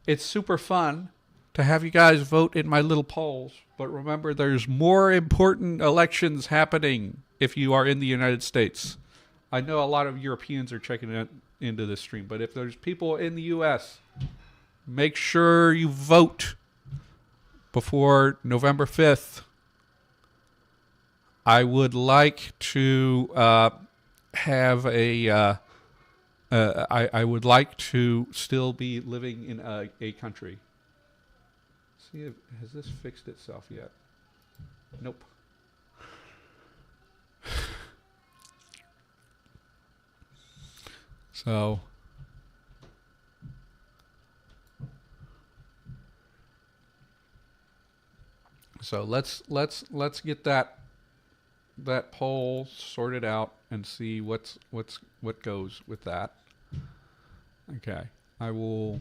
Speaker 1: it's super fun to have you guys vote in my little polls. But remember, there's more important elections happening if you are in the United States. I know a lot of Europeans are checking into this stream, but if there's people in the U.S., make sure you vote before November 5th. I would like to have a... I would like to still be living in a country. See, has this fixed itself yet? Nope. So let's get that poll sorted out and see what goes with that. Okay, I will.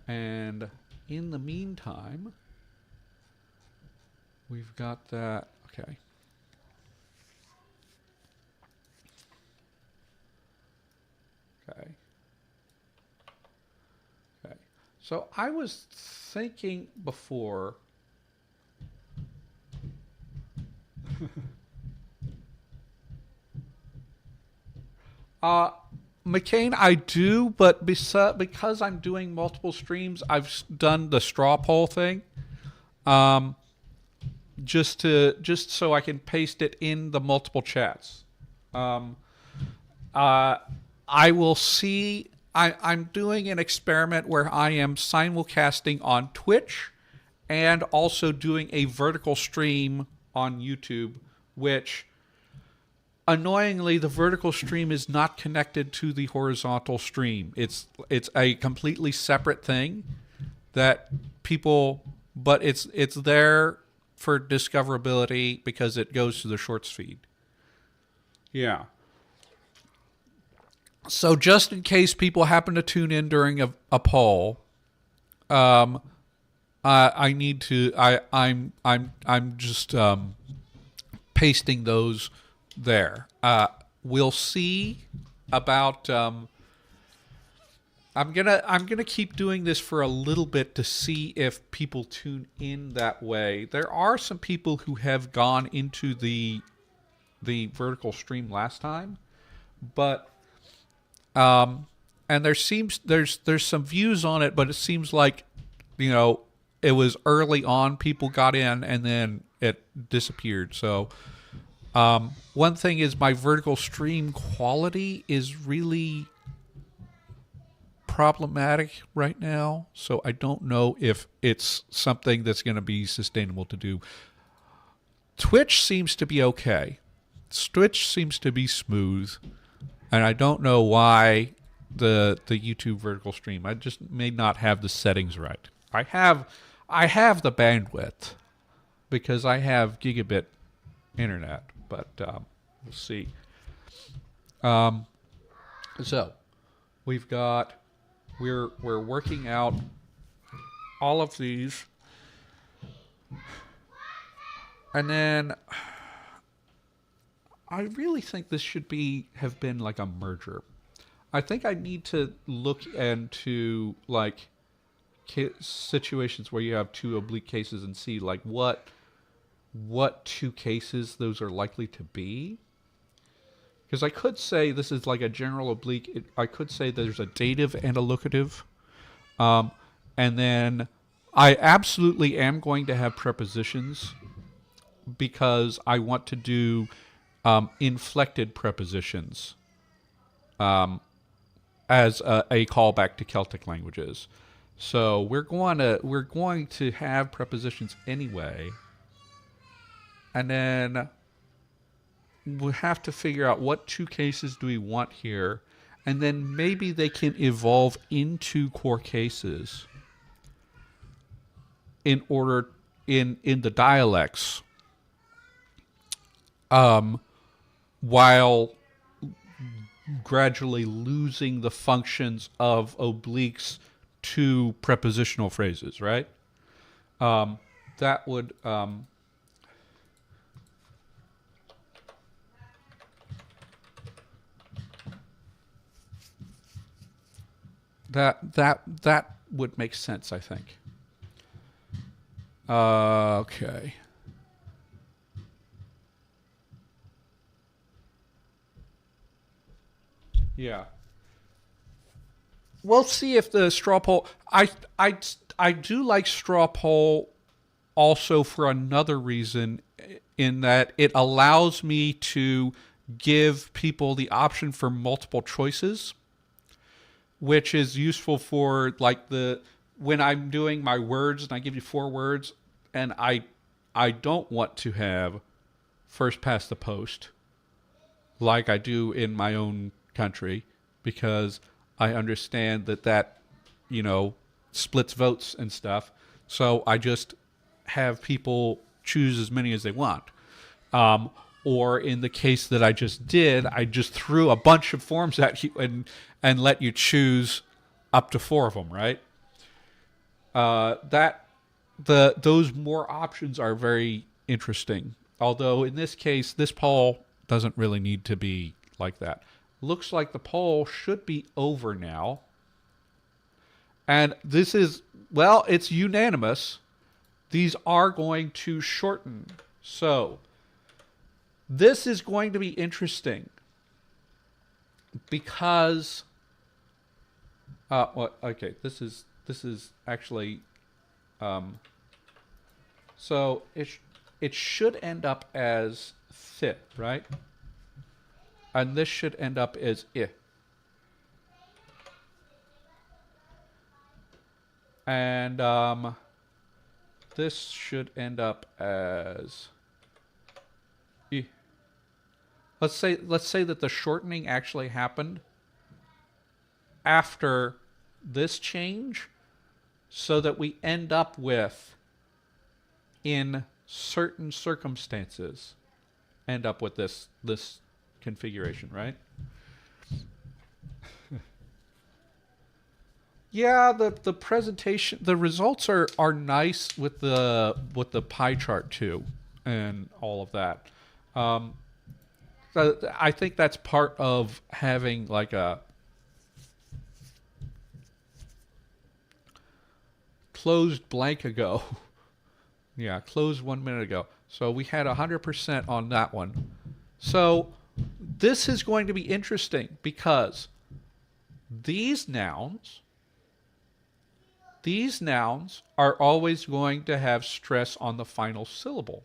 Speaker 1: And in the meantime, we've got that. Okay. Okay. So I was thinking before. McCain, I do, but because I'm doing multiple streams, I've done the straw poll thing. Just so I can paste it in the multiple chats. I will see. I'm doing an experiment where I am simulcasting on Twitch and also doing a vertical stream on YouTube, which annoyingly the vertical stream is not connected to the horizontal stream. It's a completely separate thing that people, but it's there for discoverability because it goes to the shorts feed. Yeah. So just in case people happen to tune in during a poll, I need to. I'm just pasting those there. We'll see about. I'm gonna keep doing this for a little bit to see if people tune in that way. There are some people who have gone into the vertical stream last time, but and there's some views on it, but it seems like it was early on people got in and then it disappeared. So one thing is my vertical stream quality is really problematic right now, so I don't know if it's something that's going to be sustainable to do. Twitch seems to be okay. Twitch seems to be smooth, and I don't know why the YouTube vertical stream. I just may not have the settings right. I have the bandwidth because I have gigabit internet, but we'll see. Um, so we've got we're working out all of these, and then I really think this should have been like a merger. I think I need to look into like situations where you have two oblique cases and see like what two cases those are likely to be. Because I could say this is like a general oblique. I could say there's a dative and a locative. And then I absolutely am going to have prepositions because I want to do inflected prepositions as a callback to Celtic languages. So we're going to have prepositions anyway, and then we have to figure out what two cases do we want here, and then maybe they can evolve into core cases in order in the dialects, while gradually losing the functions of obliques to prepositional phrases, right? That would that would make sense, I think. Okay. Yeah. We'll see if the straw poll. I do like straw poll also for another reason, in that it allows me to give people the option for multiple choices, which is useful for like when I'm doing my words and I give you 4 words, and I don't want to have first past the post like I do in my own country, because I understand that splits votes and stuff. So I just have people choose as many as they want. Or in the case that I just did, I just threw a bunch of forms at you and let you choose up to 4 of them, right? Those more options are very interesting. Although in this case, this poll doesn't really need to be like that. Looks like the poll should be over now. And this is, well, it's unanimous. These are going to shorten. So this is going to be interesting because okay, this is actually so it should end up as th, right? And this should end up as I. And this should end up as I. Let's say that the shortening actually happened after this change, so that we end up with, in certain circumstances, end up with this configuration, right? Yeah, the presentation, the results are nice with the pie chart too, and all of that. So I think that's part of having like a closed blank ago. Yeah, closed 1 minute ago. So we had 100% on that one. So this is going to be interesting because these nouns are always going to have stress on the final syllable.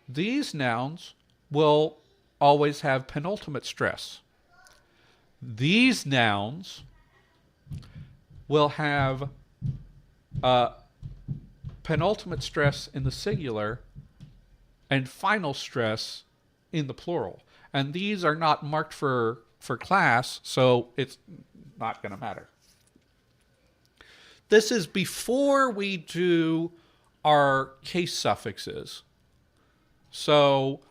Speaker 1: These nouns will always have penultimate stress. These nouns will have penultimate stress in the singular and final stress in the plural. And these are not marked for class, so it's not going to matter. This is before we do our case suffixes. So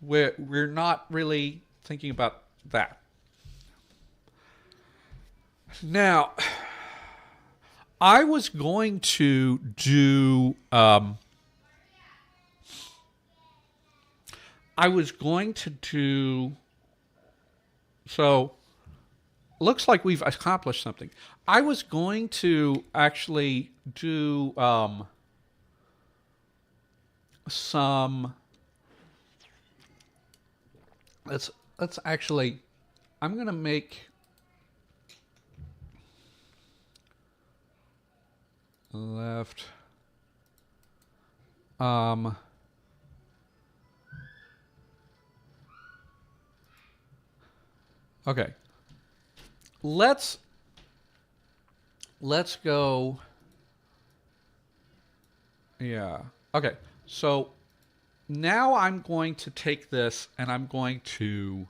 Speaker 1: we're not really thinking about that. Now, I was going to do. I was going to do. So, looks like we've accomplished something. I was going to actually do some. Let's actually. I'm going to make left. Okay. Let's go. Yeah. Okay. So now I'm going to take this and I'm going to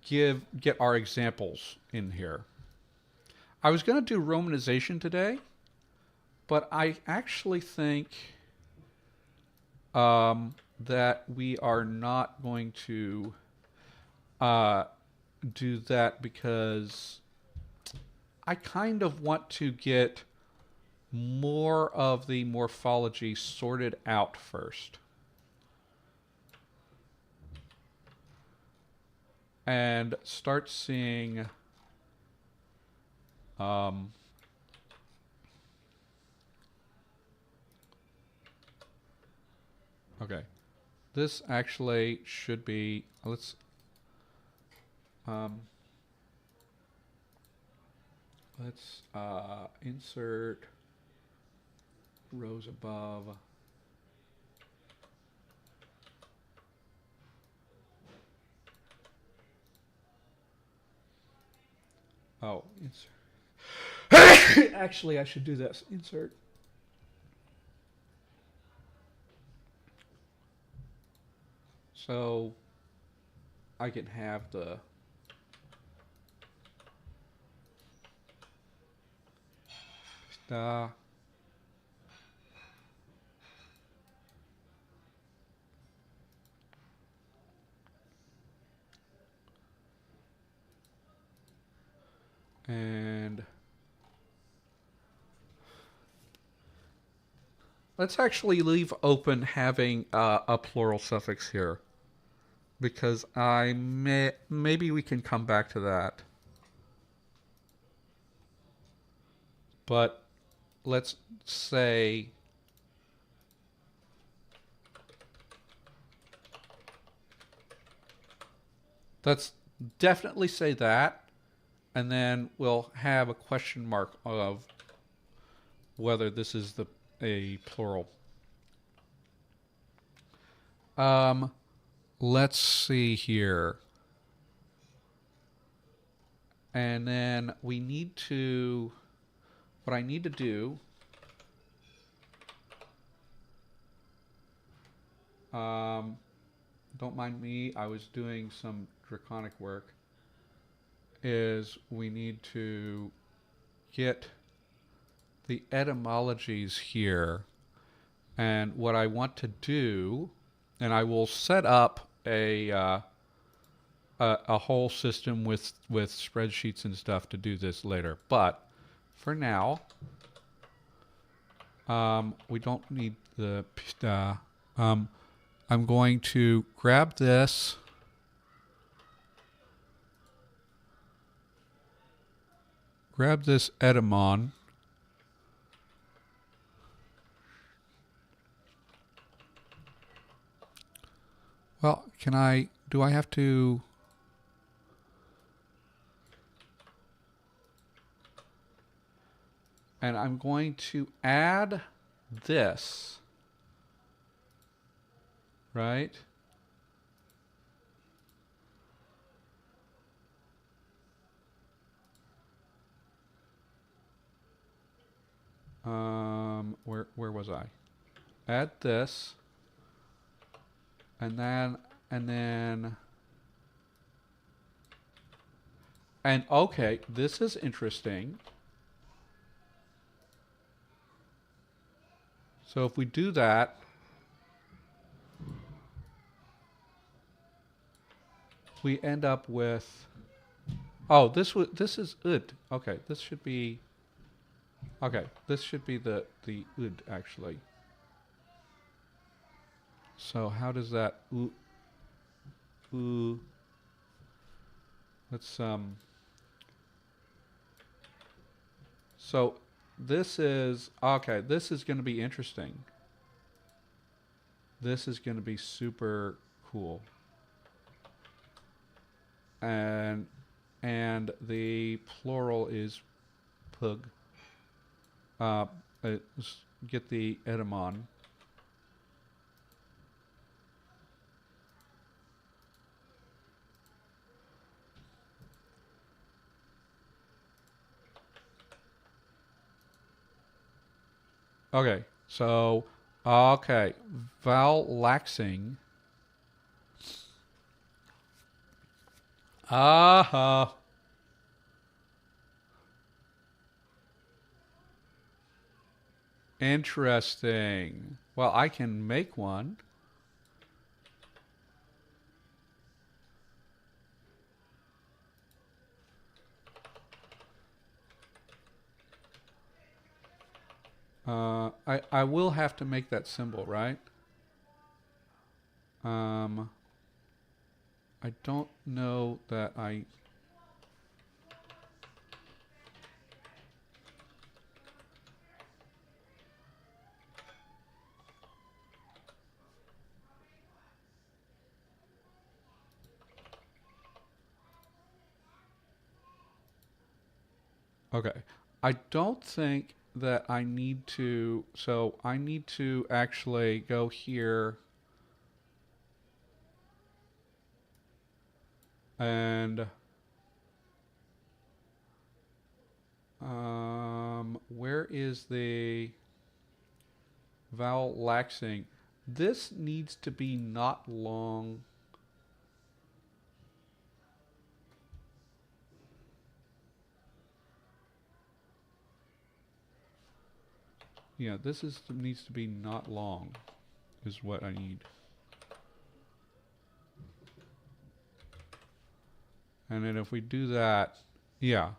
Speaker 1: get our examples in here. I was going to do romanization today, but I actually think that we are not going to do that because I kind of want to get more of the morphology sorted out first. And start seeing okay. This actually should be, let's insert rows above. Oh, insert. Actually, I should do this. Insert. So I can have the and let's actually leave open having a plural suffix here because maybe we can come back to that. But let's say let's definitely say that, and then we'll have a question mark of whether this is a plural. Let's see here. And then we need to, what I need to do, don't mind me, I was doing some draconic work, is we need to get the etymologies here. And what I want to do, and I will set up a whole system with spreadsheets and stuff to do this later. But for now, we don't need the I'm going to grab this. Grab this etymon. Well, do I have to? And I'm going to add this, right? Where was I? Add this, and okay, this is interesting. So if we do that, we end up with, oh, this is ud. Okay, this should be, okay, this should be the ud actually. So how does that let's so this is okay, this is going to be interesting. This is going to be super cool. And the plural is pug. Get the etymon. Okay, so okay, vowel laxing. Aha. Interesting. Well, I can make one. I will have to make that symbol, right? I don't know that I. Okay. I don't think that I need to, so I need to actually go here and where is the vowel laxing? This needs to be not long. Yeah, this needs to be not long is what I need. And then if we do that, yeah.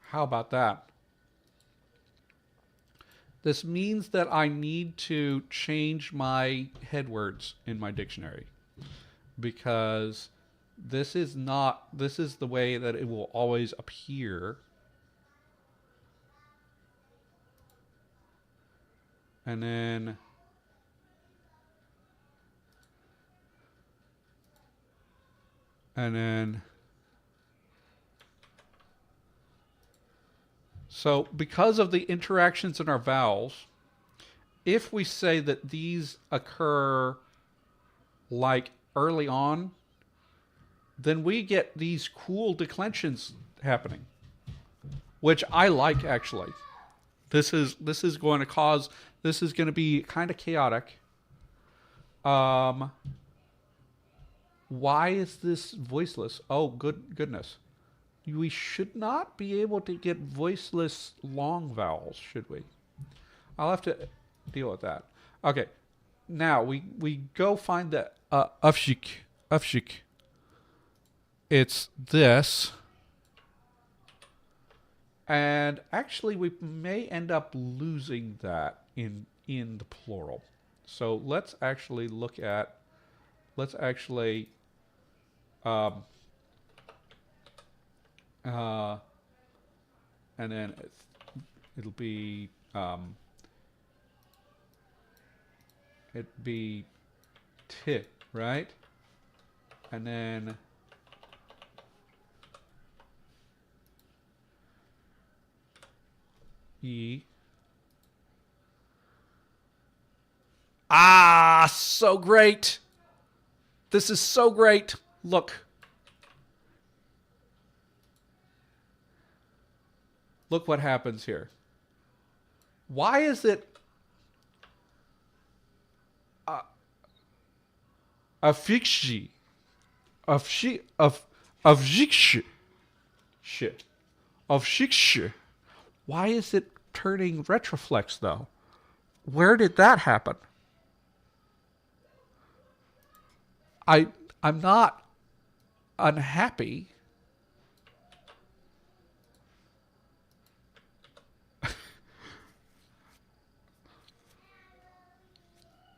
Speaker 1: How about that? This means that I need to change my headwords in my dictionary because this is the way that it will always appear. And then so because of the interactions in our vowels, if we say that these occur like early on, then we get these cool declensions happening, which I like actually. This is going to be kind of chaotic. Why is this voiceless? Oh, goodness. We should not be able to get voiceless long vowels, should we? I'll have to deal with that. Okay. Now we go find the afshik. It's this. And actually we may end up losing that in the plural. So let's actually look at and then it'll be it'd be t, right? And then e. Ah, so great. This is so great. Look. Look what happens here. Why is it affikshi of shiksh? Why is it turning retroflex though? Where did that happen? I I'm not unhappy.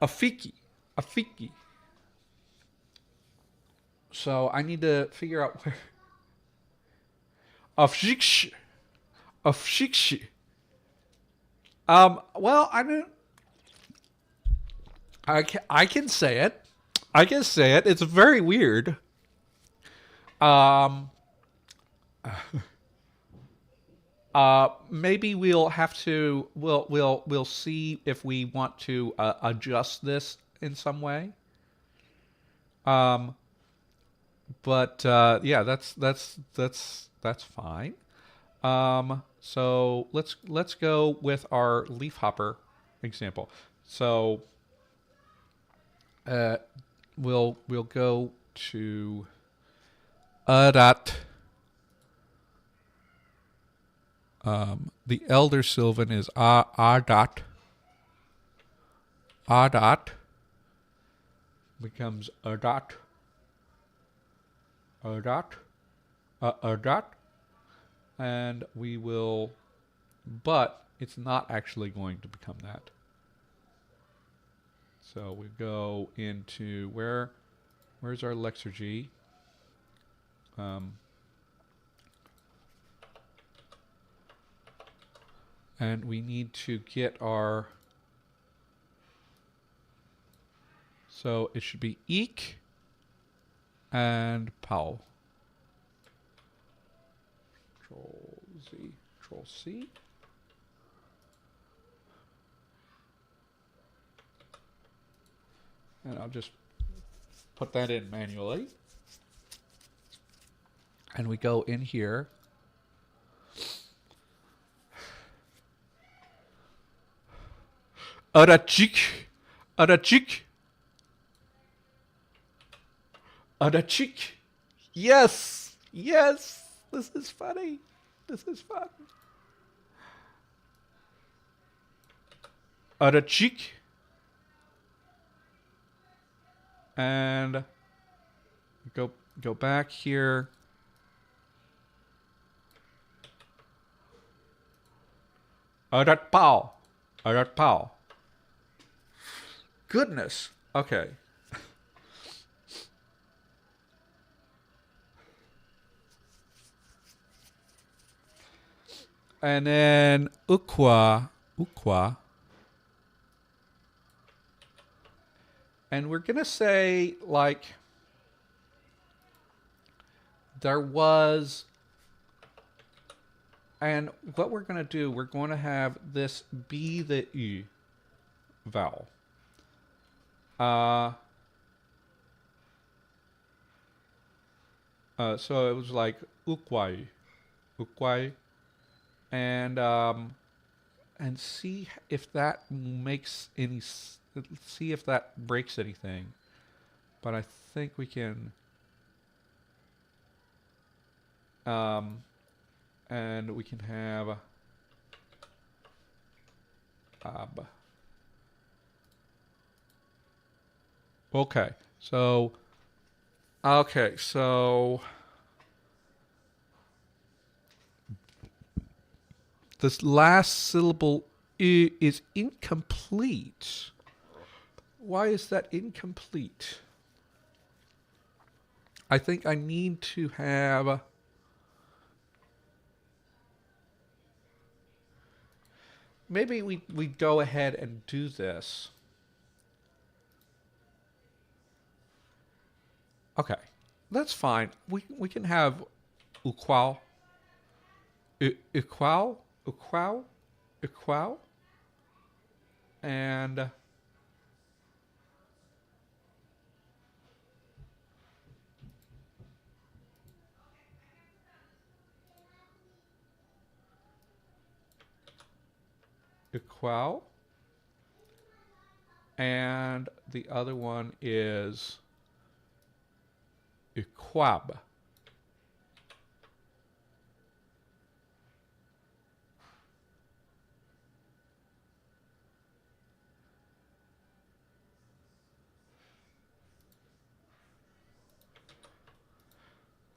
Speaker 1: Afiki. Afiki. So I need to figure out where Afshiksh. Afshiksh. Well, I don't I can say it. I can say it. It's very weird. Um maybe we'll have to we'll see if we want to adjust this in some way. Um, but yeah, that's fine. So let's go with our leaf hopper example. So uh, we'll go to dot. The elder Sylvan is a dot. A dot becomes a dot. A dot. A dot. And we will, but it's not actually going to become that. So we go into where's our Lexergy? And we need to get our, so it should be eek and pow. Control Z, Control C. And I'll just put that in manually. And we go in here. Arachik. Arachik. Arachik. Yes. Yes. This is funny. This is fun. Arachik. And go back here. Arat pow. Arat pow. Goodness. Okay. And then ukwa. Ukwa. And we're going to say, like, there was, and what we're going to do, we're going to have this be the U vowel. So it was like ukwai, ukwai, and see if that makes any, see if that breaks anything. But I think we can, and we can have okay, so this last syllable is incomplete. Why is that incomplete? I think I need to have maybe we go ahead and do this. Okay, that's fine. We can have uqual, equal, equal, equal, and equal, and the other one is equab.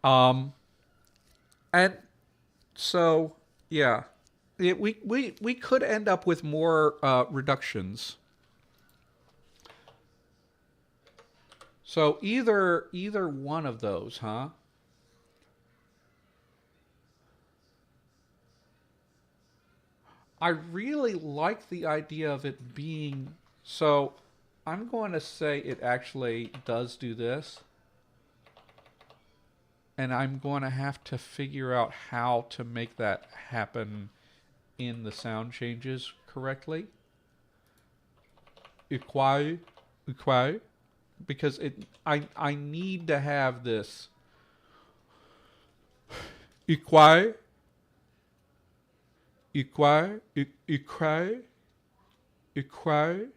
Speaker 1: Um, and so, yeah, we could end up with more reductions. So either one of those, huh? I really like the idea of it being so. I'm going to say it actually does do this, and I'm going to have to figure out how to make that happen in the sound changes correctly. Equai, equai, because I need to have this equai, equai, equai, equai.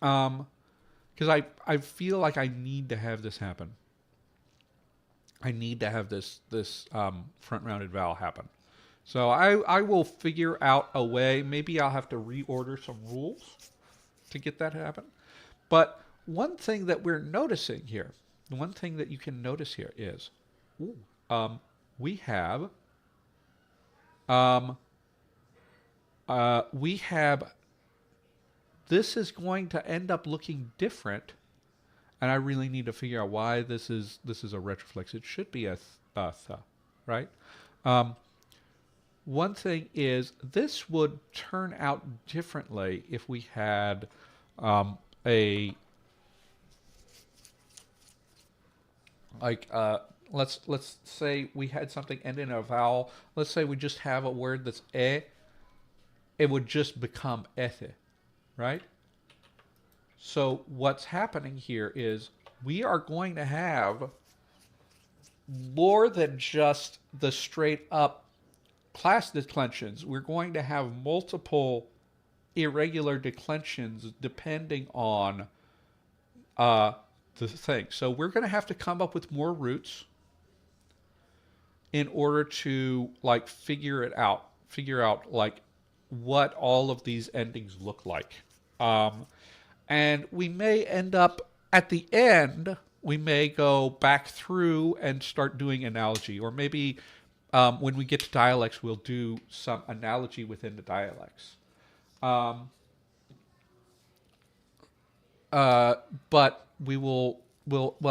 Speaker 1: Because I feel like I need to have this happen. I need to have this front rounded vowel happen. So I will figure out a way. Maybe I'll have to reorder some rules to get that to happen. But one thing that we're noticing here, one thing that you can notice here is, ooh, we have um, we have this is going to end up looking different, and I really need to figure out why this is a retroflex. It should be a th, right? Um, One thing is this would turn out differently if we had a like let's say we had something end in a vowel. Let's say we just have a word that's e. It would just become ete, right? So what's happening here is we are going to have more than just the straight up class declensions. We're going to have multiple irregular declensions depending on uh, the thing. So we're going to have to come up with more roots in order to like figure out like what all of these endings look like. And we may end up at the end, we may go back through and start doing analogy, or maybe when we get to dialects, we'll do some analogy within the dialects. Um, but we'll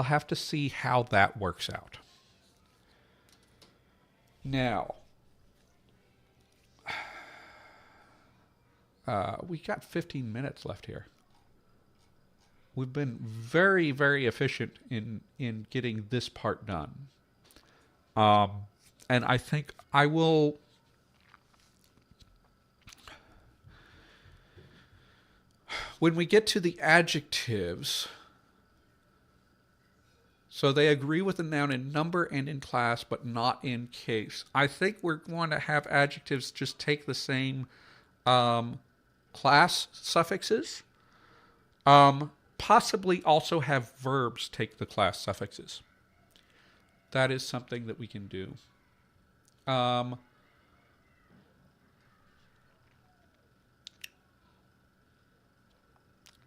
Speaker 1: have to see how that works out. Now, we got 15 minutes left here. We've been very, very efficient in getting this part done. And I think I will. When we get to the adjectives, so they agree with the noun in number and in class, but not in case. I think we're going to have adjectives just take the same class suffixes. Possibly also have verbs take the class suffixes. That is something that we can do.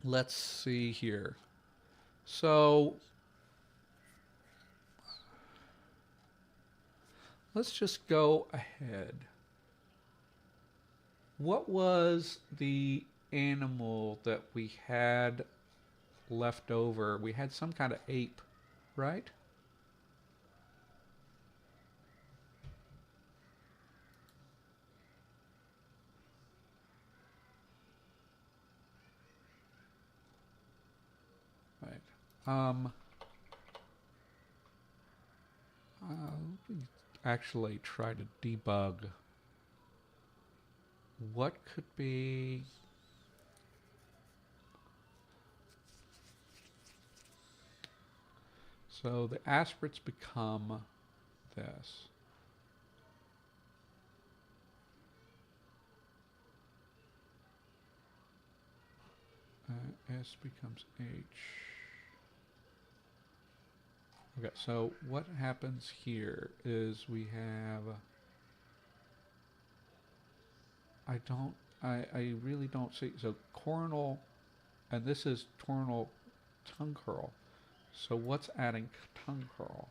Speaker 1: Let's see here. So let's just go ahead. What was the animal that we had left over? We had some kind of ape, right? Right. Let me actually try to debug what could be. So the aspirates become this. S becomes H. Okay, so what happens here is we have. I really don't see. So coronal, and this is coronal tongue curl. So what's adding tongue curl?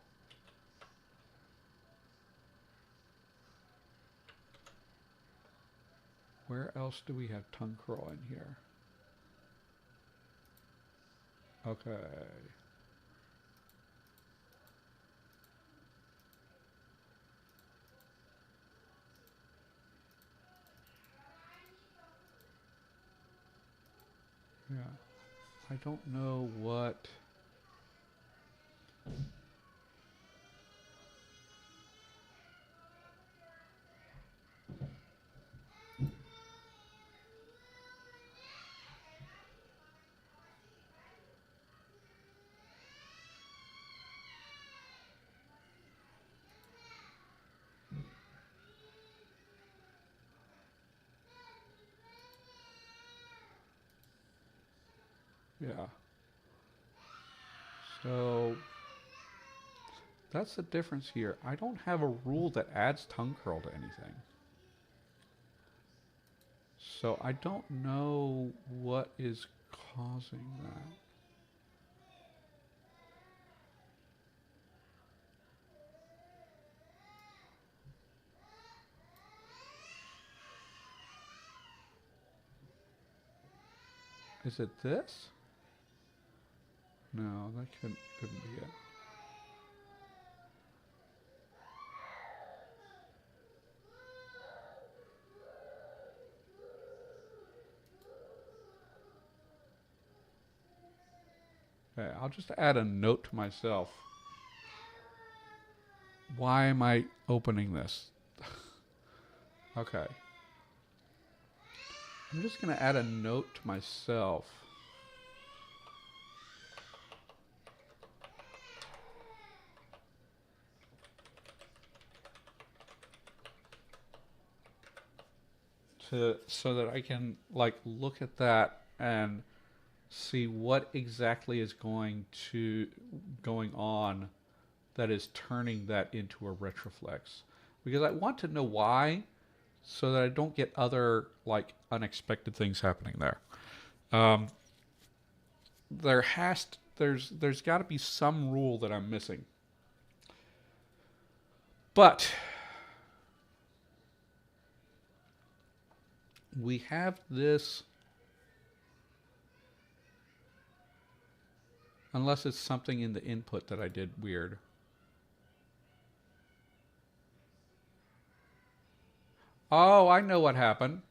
Speaker 1: Where else do we have tongue curl in here? Okay. Yeah. I don't know what. Yeah. So that's the difference here. I don't have a rule that adds tongue curl to anything. So I don't know what is causing that. Is it this? No, that couldn't be it. Okay, I'll just add a note to myself. Why am I opening this? Okay. I'm just going to add a note to myself. So that I can like look at that and see what exactly is going on that is turning that into a retroflex, because I want to know why, so that I don't get other like unexpected things happening there. Um, there's got to be some rule that I'm missing, but we have this. Unless it's something in the input that I did weird. Oh, I know what happened.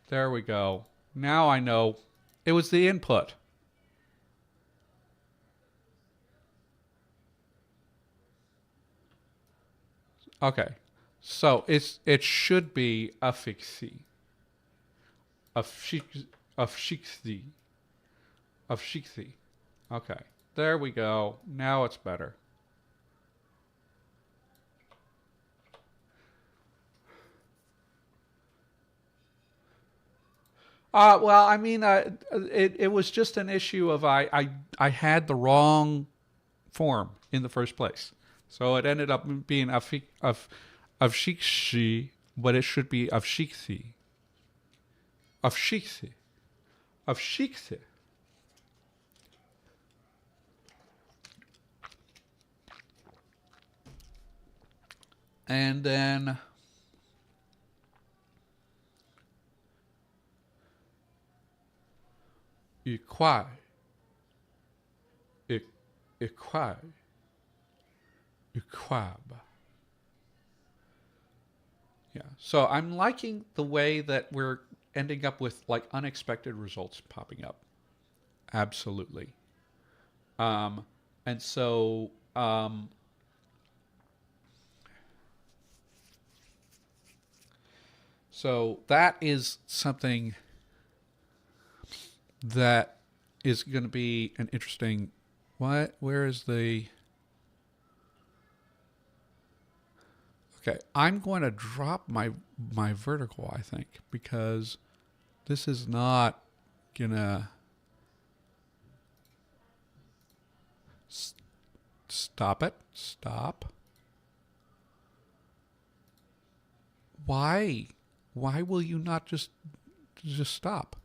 Speaker 1: There we go. Now I know. It was the input. Okay. So it should be affixi. Affixi. Affixi. Okay. There we go. Now it's better. Well, I mean, it was just an issue of I had the wrong form in the first place, so it ended up being of shikshi, but it should be of shiksi, of shiksi, of shiksi. And then equai, equai, equab. Yeah. So I'm liking the way that we're ending up with like unexpected results popping up. Absolutely. Um, and so so that is something that is going to be an interesting. What? Where is the? Okay, I'm going to drop my vertical, I think, because this is not gonna stop it. Stop. Why? Why will you not just stop?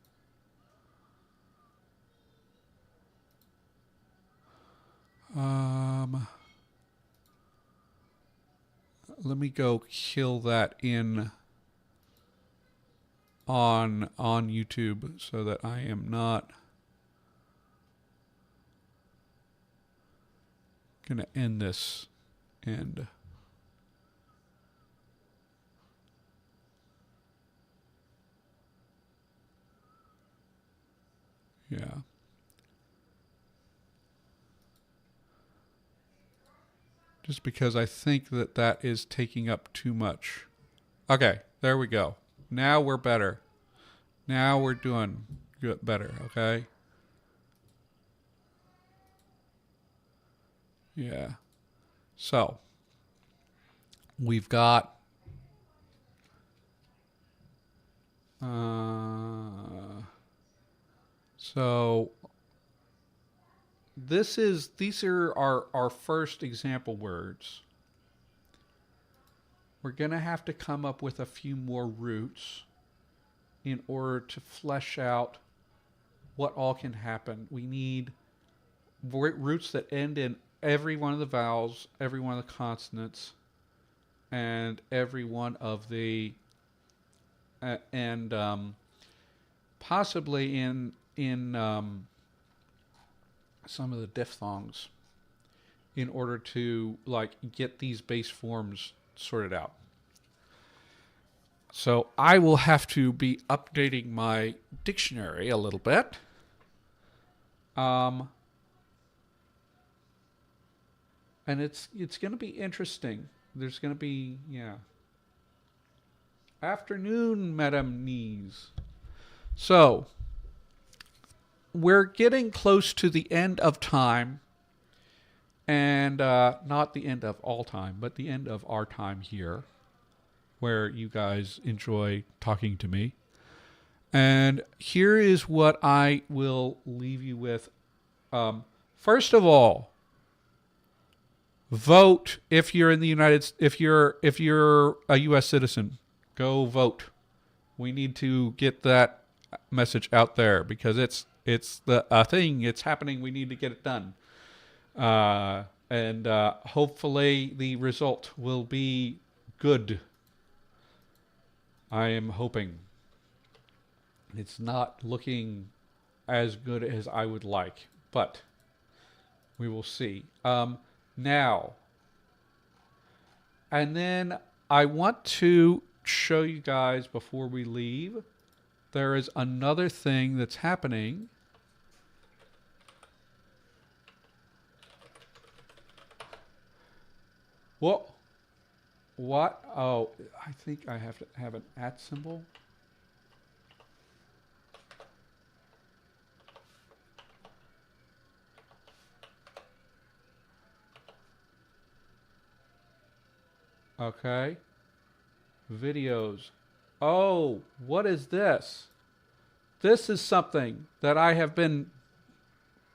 Speaker 1: Let me go kill that in on YouTube so that I am not gonna end this and yeah. Just because I think that that is taking up too much. Okay, there we go. Now we're better. Now we're doing good, better, okay? Yeah. So, we've got so these are our first example words. We're going to have to come up with a few more roots in order to flesh out what all can happen. We need roots that end in every one of the vowels, every one of the consonants, and every one of the possibly in some of the diphthongs, in order to like get these base forms sorted out. So I will have to be updating my dictionary a little bit. And it's going to be interesting. There's going to be, yeah. Afternoon, Madame Knees. So, we're getting close to the end of time. And not the end of all time, but the end of our time here, where you guys enjoy talking to me. And here is what I will leave you with. First of all, vote if you're in the if you're a U.S. citizen. Go vote. We need to get that message out there because it's the thing. It's happening. We need to get it done. And hopefully the result will be good. I am hoping. It's not looking as good as I would like, but we will see. Now, and then I want to show you guys before we leave, there is another thing that's happening. What? Oh, I think I have to have an @ symbol. Okay. Videos. Oh, what is this? This is something that I have been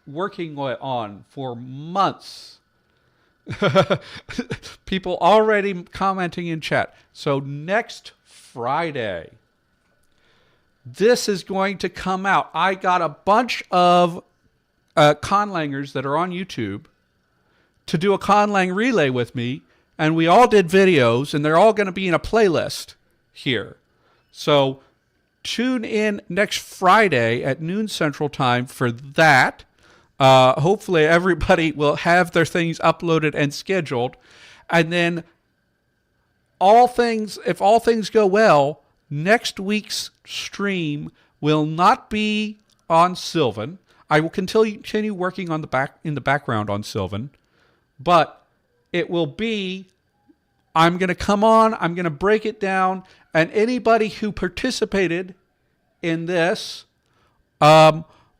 Speaker 1: working on for months. People already commenting in chat. So next Friday, this is going to come out. I got a bunch of conlangers that are on YouTube to do a conlang relay with me, and we all did videos, and they're all going to be in a playlist here. So tune in next Friday at noon Central Time for that. Hopefully everybody will have their things uploaded and scheduled. And then if all things go well, next week's stream will not be on Sylvan. I will continue working on in the background on Sylvan, but it will be, I'm going to come on, I'm going to break it down, and anybody who participated in this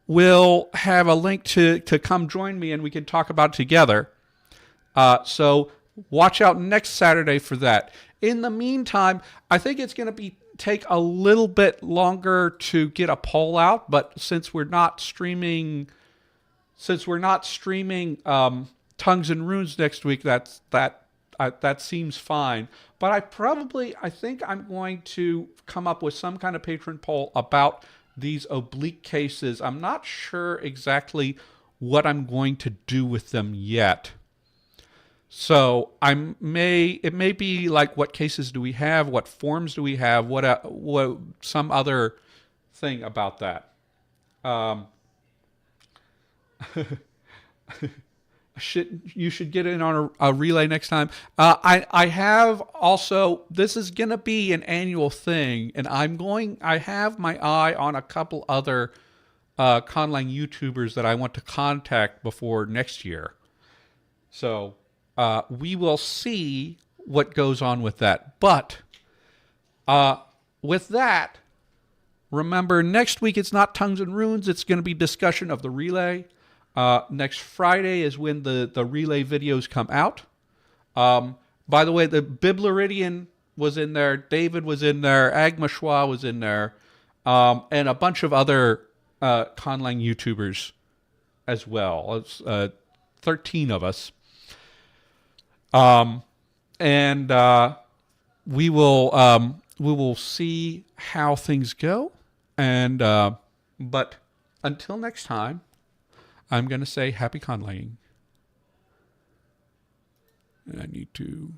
Speaker 1: will have a link to come join me, and we can talk about it together. So watch out next Saturday for that. In the meantime, I think it's going to take a little bit longer to get a poll out, but since we're not streaming Tongues and Runes next week, that seems fine. But I think I'm going to come up with some kind of patron poll about these oblique cases. I'm not sure exactly what I'm going to do with them yet. So it may be like, what cases do we have? What forms do we have? What some other thing about that. Um, you should get in on a relay next time. I have also, this is gonna be an annual thing, and I have my eye on a couple other conlang YouTubers that I want to contact before next year. So we will see what goes on with that. But with that, remember, next week it's not Tongues and Runes. It's going to be discussion of the relay. Next Friday is when the relay videos come out. By the way, the Biblaridian was in there. David was in there. Agma Schwa was in there. And a bunch of other conlang YouTubers as well. It's 13 of us. And we will see how things go. And but until next time, I'm going to say happy conlanging. I need to